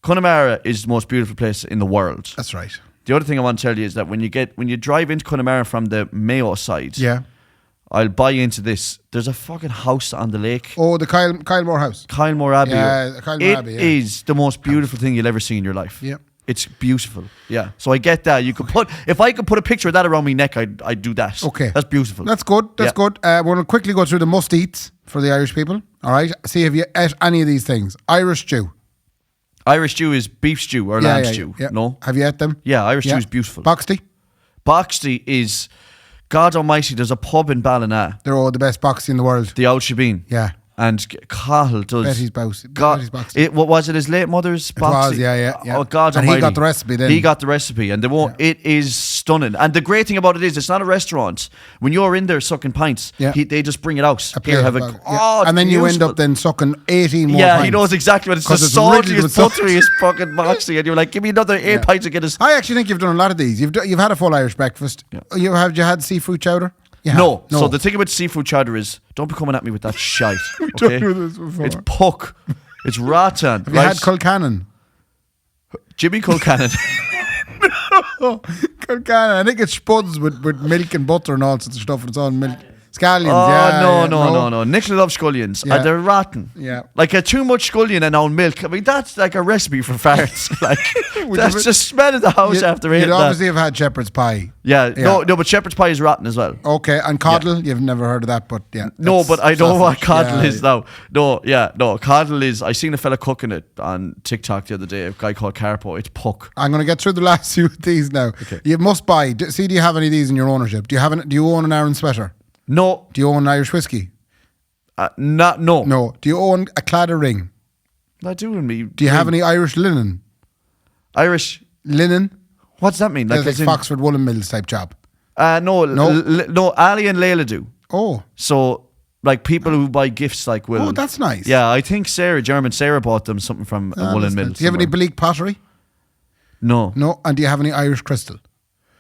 Connemara is the most beautiful place in the world. That's right. The other thing I want to tell you is that when you drive into Connemara from the Mayo side, Yeah. I'll buy into this. There's a fucking house on the lake. Oh, the Kylemore House. Kylemore Abbey. Yeah, Kylemore Abbey, yeah. It is the most beautiful thing you'll ever see in your life. Yeah. It's beautiful. Yeah. So I get that. If I could put a picture of that around my neck, I'd do that. Okay. That's beautiful. That's good. That's good. We're going to quickly go through the must-eats for the Irish people. All right. See if you ate any of these things. Irish stew. Irish stew is beef stew or lamb stew. Yeah. No? Have you ate them? Yeah, Irish stew is beautiful. Boxty. Boxty is, God almighty, there's a pub in Ballina, They're all the best boxty in the world. the Old Shebeen. Yeah. And Cahill does. Betty's Boxty. What was it? His late mother's boxty? It was, yeah. Oh God And he almighty. got the recipe then. He got the recipe, and they won't. It is stunning. And the great thing about it is, it's not a restaurant. When you're in there sucking pints, they just bring it out. Here, have it. And then you end up then sucking 18 more Yeah, pints. he knows exactly what it's. The 'Cause it's riddled saltiest, with salt. butteriest fucking boxty, and you're like, give me another 8 pints of Guinness. I actually think you've done a lot of these. You've had a full Irish breakfast. Yeah. Have you had seafood chowder? You have? No. So the thing about seafood chowder is, don't be coming at me with that shite. Okay? done this before. It's puck. It's rattan. Have you had Culcannon? Jimmy Culcannon. Culcannon. I think it's spuds with milk and butter and all sorts of stuff. And it's all milk. Scallions, No. Nicola loves scullions. Yeah. They're rotten. Yeah. Like too much scullion and on milk. I mean, that's like a recipe for farts. Like, that's just smell of the house after eating You'd that. obviously have had shepherd's pie. Yeah. No, but shepherd's pie is rotten as well. Okay, and coddle, you've never heard of that, but yeah. No, but I know what sausage. coddle is now. No, coddle is, I seen a fella cooking it on TikTok the other day, a guy called Carpo. It's puck. I'm going to get through the last few of these now. Okay. You must buy. Do you have any of these in your ownership? Do you own an Aaron sweater? No. Do you own an Irish whiskey? No. No. Do you own a Cladder ring? Not doing me. Do you have any Irish linen? Irish Linen? What's that mean? Like as in- Foxford Woolen Mills type job. No. No? Ali and Layla do. Oh. So, like, people who buy gifts like will. Oh, that's nice. Yeah, I think German Sarah bought them something from a woolen That's mill. nice. Do you have any somewhere. Bleak pottery? No. No. And do you have any Irish crystal?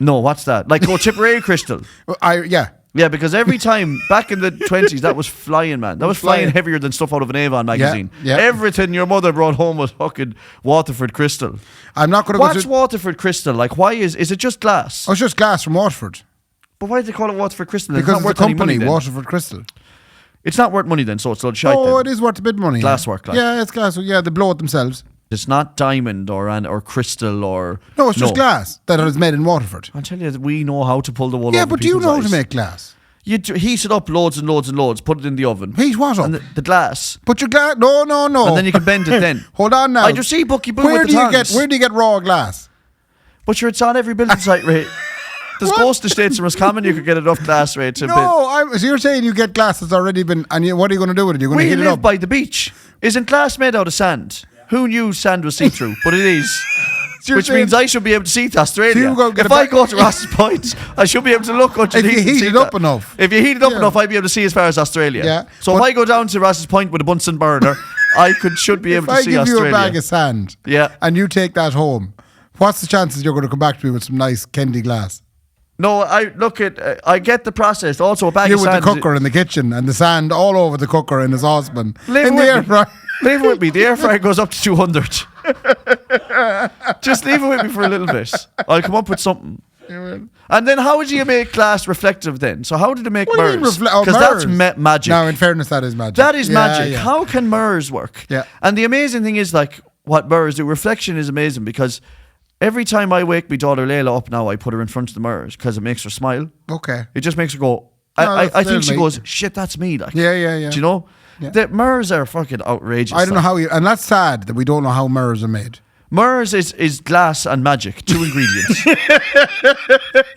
No, what's that? Like, Tipperary crystal. Well, yeah. Yeah, because every time back in the 20s, that was flying, man. That was flying flying. heavier than stuff out of an Avon magazine. Yeah. Everything your mother brought home was fucking Waterford crystal. I'm not going to go What's through... Waterford crystal? Like, why is it just glass? Oh, it's just glass from Waterford. But why do they call it Waterford crystal? Because it's not it's a worth any money company, then. Waterford Crystal. It's not worth money then, so it's a lot of shite Oh, then. it is worth a bit of money. Glasswork, like. Yeah, it's glass. Yeah, they blow it themselves. It's not diamond or crystal or... No, it's just glass that is made in Waterford. I'll tell you, we know how to pull the wool Yeah, over but do you people's know how to eyes. make glass? You heat it up loads and loads and loads, put it in the oven. Heat what up? And the glass. Put your glass. No. And then you can bend it then. Hold on now. I just see Bucky Boo Where with do the you tongs. Where do you get raw glass? But sure, it's on every building site, Ray. There's Ghost Estates in Roscommon, you could get enough glass, Ray, to No, so you're saying you get glass that's already been, and what are you going to do with it? You're going to We heat it live up. by the beach. Isn't glass made out of sand? Who knew sand was see-through? But it is. So you're Which saying- means I should be able to see to Australia. So you go get If a I ba- go to Ross's Point, I should be able to look underneath you and heat see it up that. enough. If you heat it up Yeah. enough, I'd be able to see as far as Australia. Yeah, So if but- I go down to Ross's Point with a Bunsen burner, I should be able If to I see give Australia. you a bag of sand, Yeah. and you take that home, what's the chances you're going to come back to me with some nice Kendy glass? No, I get the process. Also, a bag You of with the sand. cooker in the kitchen and the sand all over the cooker in the saucepan. Live in the with air me. fryer. Leave it with me. The air fryer goes up to 200. Just leave it with me for a little bit. I'll come up with something. And then how would you make glass reflective then? So how did they make What do you mean mirrors? refle- oh, Because that's mirrors? magic. No, in fairness, that is magic. That is Yeah, magic. yeah. How can mirrors work? Yeah. And the amazing thing is, like, what mirrors do, reflection is amazing because every time I wake my daughter Layla up now, I put her in front of the mirrors because it makes her smile. Okay. It just makes her go, No, I that's think she me. goes, shit, that's me. Like, Yeah. do you know? Yeah. The mirrors are fucking outrageous. I don't know like. how you, and that's sad that we don't know how mirrors are made. Mirrors is glass and magic, two ingredients.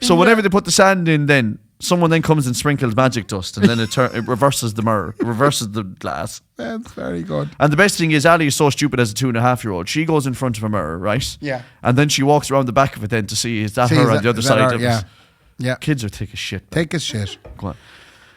So whenever they put the sand in, then someone then comes and sprinkles magic dust, and then it reverses the mirror, reverses the glass. That's very good. And the best thing is, Ali is so stupid as a 2.5-year-old. She goes in front of a mirror, right? Yeah. And then she walks around the back of it then to see is that her on the other side of it. Yeah. Yeah. Kids are thick as shit. Take as shit. Go on.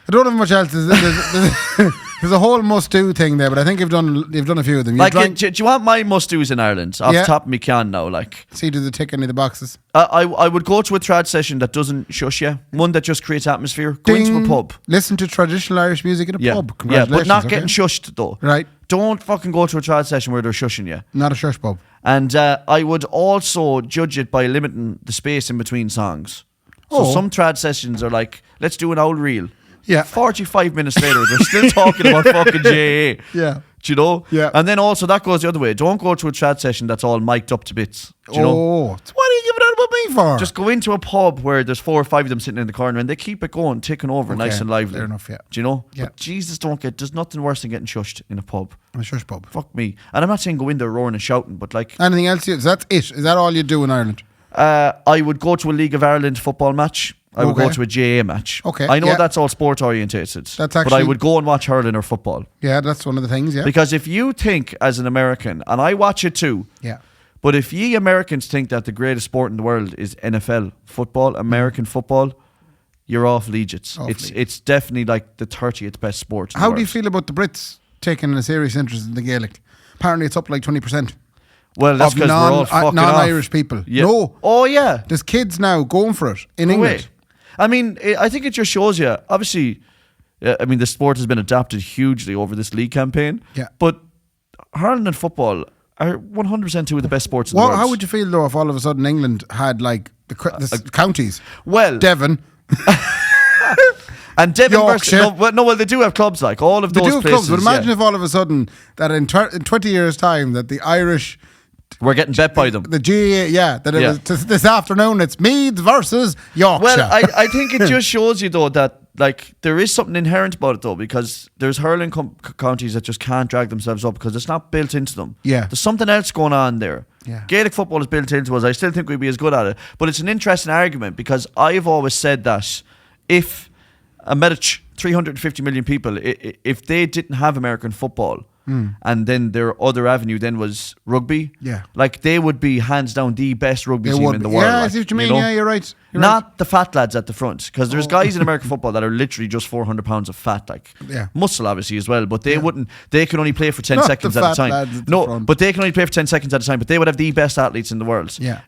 I don't have much else. There's a whole must-do thing there, but I think you've done a few of them. Like, do you want my must-dos in Ireland? Off the top of me can now, like. See, do they tick any of the boxes? I would go to a trad session that doesn't shush you. One that just creates atmosphere. Go into a pub. Listen to traditional Irish music in a pub. Yeah, but not getting shushed though. Right. Don't fucking go to a trad session where they're shushing you. Not a shush pub. And I would also judge it by limiting the space in between songs. So some trad sessions are like, let's do an old reel. Yeah. 45 minutes later, they're still talking about fucking JA. Yeah. Do you know? Yeah. And then also that goes the other way. Don't go to a trad session that's all mic'd up to bits. Do you know? What are you giving out about me for? Just go into a pub where there's 4 or 5 of them sitting in the corner and they keep it going, ticking over, nice and lively. Fair enough, yeah. Do you know? Yeah. But Jesus, there's nothing worse than getting shushed in a pub. A shush pub. Fuck me. And I'm not saying go in there roaring and shouting, but like... Anything else? That's it. Is that all you do in Ireland? I would go to a League of Ireland football match. I would go to a GA match. Okay. I know that's all sport orientated. That's but I would go and watch hurling or football. Yeah, that's one of the things, yeah. Because if you think as an American, and I watch it too, yeah. But if ye Americans think that the greatest sport in the world is NFL football, American football, you're off legits. It's definitely like the 30th best sport in the How world. do you feel about the Brits taking a serious interest in the Gaelic? Apparently it's up like 20%. Well, that's because we're all fucking non-Irish off. people. Yeah. No. Oh, yeah. There's kids now going for it in England. I mean, I think it just shows you, obviously, I mean, the sport has been adapted hugely over this league campaign. Yeah. But hurling and football are 100% two of the best sports in the world. How would you feel, though, if all of a sudden England had, like, the counties? Well... Devon. And Devon Yorkshire. Well, they do have clubs, like, all of those places. They do have clubs, but imagine if all of a sudden, that in 20 years' time, that the Irish... We're getting bet by them. The GAA, it was this afternoon, it's Meads versus Yorkshire. Well, I think it just shows you, though, that like there is something inherent about it, though, because there's hurling counties that just can't drag themselves up because it's not built into them. Yeah. There's something else going on there. Yeah. Gaelic football is built into us. I still think we'd be as good at it. But it's an interesting argument because I've always said that if a Medici, 350 million people, if they didn't have American football, and then their other avenue then was rugby. Yeah. Like they would be hands down the best rugby team in the world. Yeah, like, I see what you mean. know? Yeah, you're right. Not the fat lads at the front, because there's guys in American football that are literally just 400 pounds of fat, like muscle obviously as well, but they wouldn't. They can only play for 10 seconds at a time. No, but they can only play for 10 seconds at a time. But they would have the best athletes in the world. Yeah.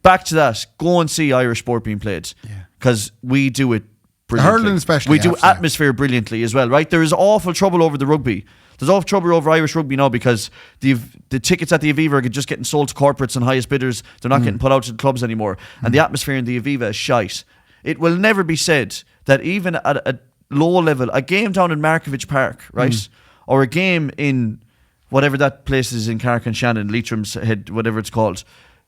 Back to that. Go and see Irish sport being played, because we do it brilliantly. Hurling especially. We do atmosphere brilliantly as well, right? There is awful trouble over the rugby. There's awful trouble over Irish rugby now because the tickets at the Aviva are just getting sold to corporates and highest bidders. They're not getting put out to the clubs anymore. And the atmosphere in the Aviva is shite. It will never be said that even at a low level, a game down in Markovich Park, right? Or a game in whatever that place is in Carrick and Shannon, Leitrim's Head, whatever it's called.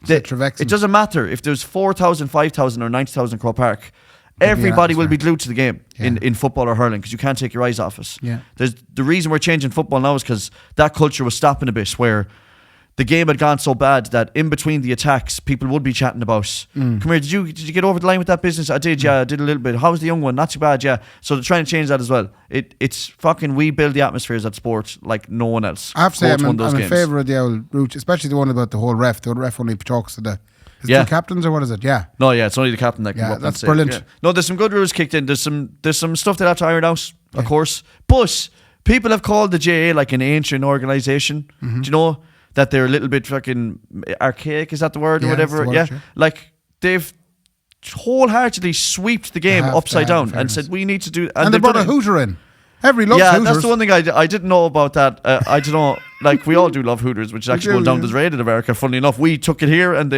It doesn't matter if there's 4,000, 5,000 or 90,000 Crow Park. Everybody will be glued to the game in football or hurling because you can't take your eyes off it. Yeah. The reason we're changing football now is because that culture was stopping a bit, where the game had gone so bad that in between the attacks, people would be chatting about, come here, did you get over the line with that business? I did, yeah, I did a little bit. How's the young one? Not too bad, yeah. So they're trying to change that as well. It's fucking, we build the atmospheres at sport like no one else. I have to say, I'm in favour of the old route, especially the one about the whole ref. The old ref only talks to the two captains, or what is it? Yeah. No, it's only the captain that can go up that's and say brilliant. Yeah. No, there's some good rules kicked in. There's some stuff that have to iron out, of course. But people have called the JA like an ancient organisation. Do you know that they're a little bit fucking archaic? Is that the word or whatever? Word, like they've wholeheartedly sweeped the game upside down and said we need to do. And they brought a hooter in. Everybody loves Hooters. That's the one thing I didn't know about that. I don't know. Like we all do love Hooters, which is actually going down the drain in America. Funnily enough, we took it here and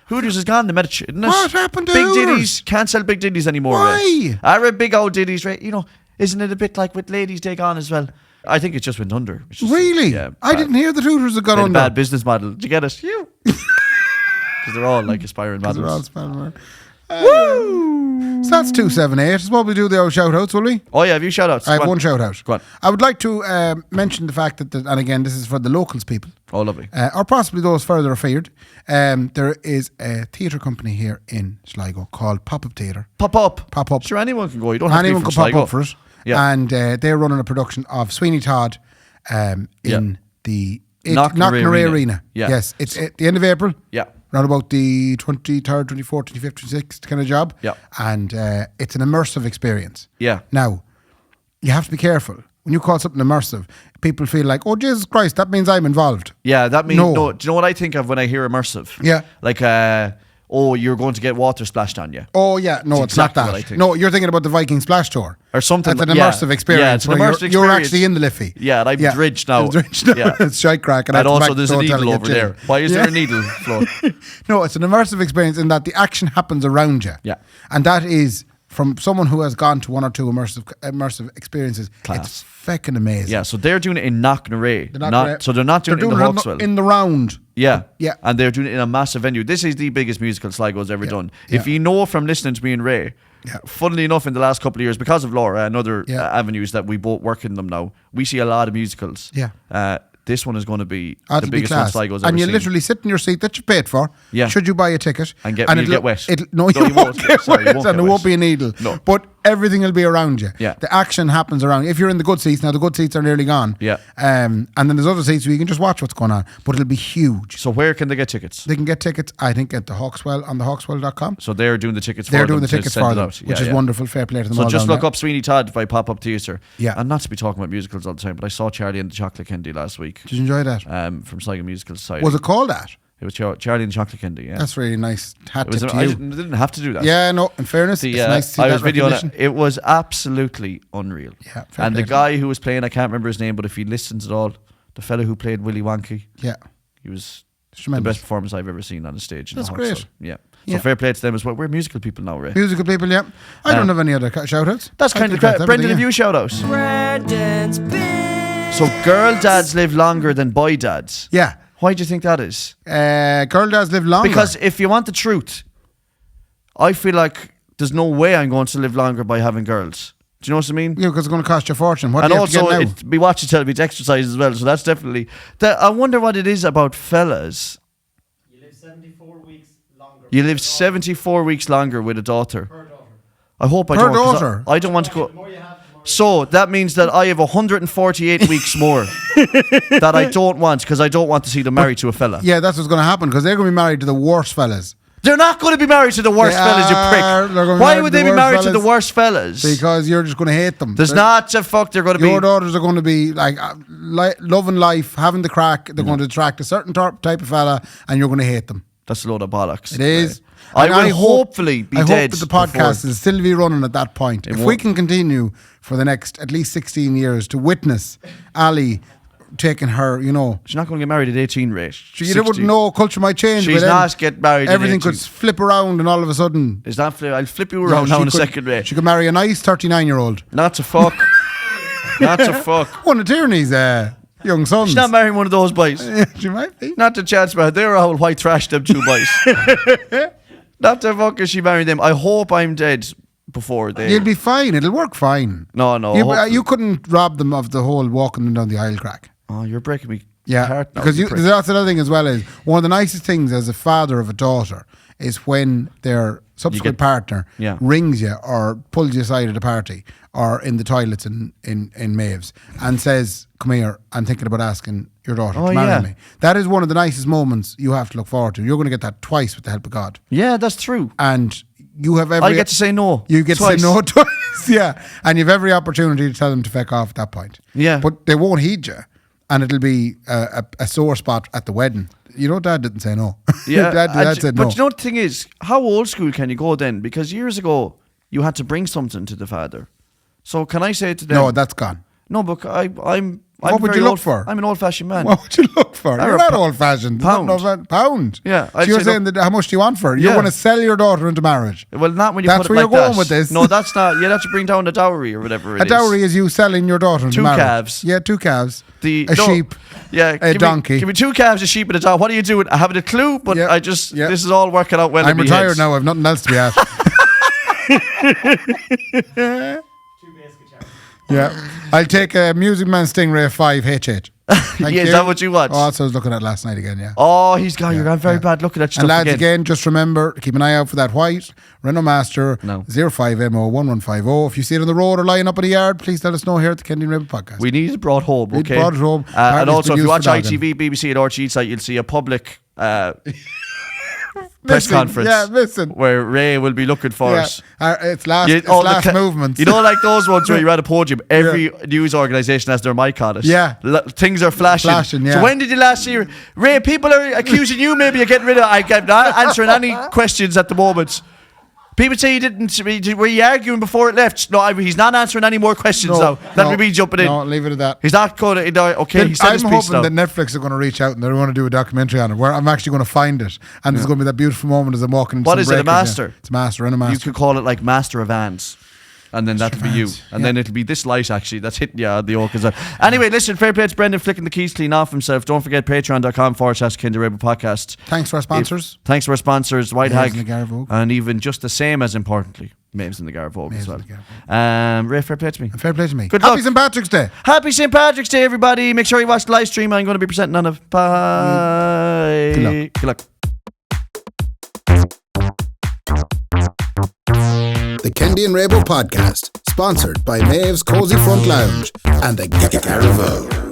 Hooters is gone. The Medici, isn't it? What happened to big Hooters? Ditties? Can't sell big ditties anymore. Why? I read big old ditties, right? You know, isn't it a bit like with Ladies Day gone as well? I think it just went under. Really? Yeah. I didn't hear that Hooters had gone under. Bad business model. Did you get it? You. Because they're all like aspiring models. They're all aspiring models. Woo! So that's 278. Is what we do the old shout outs, will we? Oh yeah, have you shout outs? I have one shout out. Go on. I would like to mention the fact that, and again, this is for the locals people. Oh, lovely. Or possibly those further afield. There is a theatre company here in Sligo called Pop Up Theatre. Pop up. Pop Up. Sure, anyone can go. You don't have Anyone to be could from pop Sligo. up for it. Yeah. And they're running a production of Sweeney Todd in the Knocknarea Knocknarea Arena. Arena. Yeah. Yes, it's at the end of April. Yeah. Around about the 23rd, 24th, 25th, 26th kind of job. Yeah. And it's an immersive experience. Yeah. Now, you have to be careful. When you call something immersive, people feel like, oh, Jesus Christ, that means I'm involved. Yeah, that means No. no. Do you know what I think of when I hear immersive? Yeah. Like, oh, you're going to get water splashed on you. Oh, yeah. No, it's exactly not what I that. think. No, you're thinking about the Viking Splash Tour. Or something. That's an yeah. immersive experience. Yeah, it's an where immersive you're experience. actually in the Liffey. Yeah, and I'm dredged now. It's dredged now. Yeah. It's shite crack. And also there's a needle over there. Why is there a needle float? No, it's an immersive experience in that the action happens around you. Yeah. And that is, from someone who has gone to one or two immersive experiences, Class. it's fucking amazing. Yeah, so they're doing it in Knocknarea. Knocknarea. So they're not doing it in the Hawkswell. in the round. Yeah. Yeah. And they're doing it in a massive venue. This is the biggest musical Sligo's ever done. If you know from listening to me and Ray, funnily enough, in the last couple of years, because of Laura and other avenues that we both work in them now, we see a lot of musicals. Yeah. This one is going to be It'll the be biggest one class. Sligo's ever and you seen. literally sit in your seat that you paid for. Yeah. Should you buy a ticket? And you'll it'll- get wet. No, No, you won't get Sorry, you wet, won't and get there won't wet. be a needle. No. But everything will be around you. Yeah. The action happens around you. If you're in the good seats, now the good seats are nearly gone. Yeah. And then there's other seats where you can just watch what's going on. But it'll be huge. So where can they get tickets? They can get tickets, I think, at the Hawkswell on the hawkswell.com. So they're doing the tickets for They're them doing the to tickets send for it them, out. which Yeah, is yeah. wonderful. Fair play to them So all just down look there. up Sweeney Todd by Pop Up Theatre. Yeah. And not to be talking about musicals all the time, but I saw Charlie and the Chocolate Candy last week. Did you enjoy that? From Sligo Musical Society. Was it called that? It was Charlie and the Chocolate Candy, yeah. That's really nice. Hat It was, tip to I you. didn't have to do that. Yeah, no, in fairness, The, it's nice to see I that was videoing recognition. it. It was absolutely unreal. Yeah, fair and play the to guy who was playing, I can't remember his name, but if he listens at all, the fellow who played Willy Wonky, Yeah. he was It's the tremendous. best performance I've ever seen on the stage. in That's the great. Hawkswell. Yeah. Yeah. So fair play to them as well. We're musical people now, Ray. Musical people, yeah. I don't have any other shout outs. That's kind of Brendan, have you a shout out? So girl dads live longer than boy dads. Yeah. Why do you think that is? Girl dads live longer. Because if you want the truth, I feel like there's no way I'm going to live longer by having girls. Do you know what I mean? Yeah, because it's going to cost you a fortune. What And do you have to also, get now? we watch it tell me it's exercise as well. So that's definitely. I wonder what it is about fellas. You live 74 weeks longer. You live 74 weeks longer with a daughter. Per daughter. I hope I Per don't. 'cause daughter? I don't want to The go. more you have, the more So that means that I have 148 weeks more that I don't want because I don't want to see them married to a fella. Yeah, that's what's going to happen because they're going to be married to the worst fellas. They're not going to be married to the worst They fellas, you are. prick. They're gonna be Why married would to they the be worst married to the fellas. worst fellas? Because you're just going to hate them. There's not a fuck. They're going to Your be. daughters are going to be like loving life, having the crack. They're going to attract a certain type of fella, and you're going to hate them. That's a load of bollocks. It is. I And will hopefully be I dead hope that the podcast before- will still be running at that point. If we won't. can continue for the next at least 16 years to witness Ali taking her, you know, She's not going to get married at 18, Ray. you wouldn't know, culture might change. She's but then not get married at Everything 18. could flip around, and all of a sudden, Is that I'll flip you around now in a second, Ray. She could marry a nice 39-year-old. Not to fuck. Not to fuck. One of Tierney's young sons. She's not marrying one of those boys. She might be. Not the chance, man. They're all white trash, them two boys. Not the fuck is she marrying them. I hope I'm dead before they. You'll be fine. It'll work fine. No. You, you couldn't rob them of the whole walking them down the aisle crack. Oh, you're breaking me. Yeah, heart now, because you prick. that's another thing as well. Is one of the nicest things as a father of a daughter is when their subsequent partner Yeah. rings you or pulls you aside at a party or in the toilets in Maeve's and says, "Come here, I'm thinking about asking your daughter Oh, to marry yeah. me." That is one of the nicest moments you have to look forward to. You're going to get that twice with the help of God, Yeah, that's true. and you have every. I get to say no. You get twice. to say no twice, yeah, and you have every opportunity to tell them to feck off at that point. Yeah. but they won't heed you, and it'll be a sore spot at the wedding. You know, Dad didn't say no. Yeah, Dad said no. But you know the thing is, how old school can you go then? Because years ago, you had to bring something to the father. So can I say to them? No, that's gone. No, but I'm. What would very you look old- for? I'm an old-fashioned man. What would you look for? Or You're a not pou- old-fashioned. pound. Pound. Yeah, So I'd you're say saying that how much do you want for her? You're Yeah. going to sell your daughter into marriage. Well, not when you That's put it where like you're going that. with this. No, that's not. You'd have to bring down a dowry or whatever it A is. dowry is you selling your daughter into Two marriage. calves. Yeah, 2 calves. The a sheep. Yeah, a donkey. Give me 2 calves, a sheep, and a dog. What are you doing? I haven't a clue, but Yeah, I just yeah. this is all working out well. I'm in me retired heads. now. I've nothing else to be at. bass guitars. Yeah. I'll take a Music Man Stingray 5HH. Thank Yeah, you. is that what you want? Oh, that's what I was looking at last night again, yeah. Oh, he's gone. You're gone very bad looking at stuff And lads, again. again, just remember, keep an eye out for that white Renault Master No. 05MO1150. If you see it on the road or lying up in the yard, please let us know here at the Kendy and Raybo podcast. We need it brought home, We okay? brought it home. And Apparently it's also, been if you used watch for dogging. ITV, BBC and RTE site, you'll see a public press Missing. conference. Yeah, missing. Where Ray will be looking for us. It's last, You- it's all the last ca- movements. You know, like those ones where you're at a podium, every news organisation has their mic on it. Yeah. Things are flashing. Flashing, yeah. So when did you last see Ray? People are accusing you maybe of getting rid of. I'm not answering any questions at the moment. People say you didn't. Were you arguing before it left? No, he's not answering any more questions now. That would be jumping in. No, leave it at that. He's not going to. Okay, he said I'm his piece hoping now. that Netflix are going to reach out and they want to do a documentary on it where I'm actually going to find it. And there's going to be that beautiful moment as I'm walking into What some is it, a breakers, yeah. master? It's a master and a You master. could call it like Master of Vans. And then that'll be you. Vans, And then it'll be this light, actually, that's hitting you on the oak as well. Anyway, listen, fair play to Brendan flicking the keys clean off himself. Don't forget patreon.com/Kendy Raybo podcast. Thanks to our sponsors. Thanks to our sponsors, White Maves Hag. and the Garavogue. And even just the same as importantly, Maves and the Garavogue as Maves well. and the Garavogue. Ray, fair play to me. And fair play to me. Good Happy luck. St. Patrick's Day. Happy St. Patrick's Day, everybody. Make sure you watch the live stream. I'm going to be presenting on it. Bye. Good luck. Good luck. The Kendy and Raybo podcast, sponsored by Maeve's Cozy Front Lounge and the Garavogue.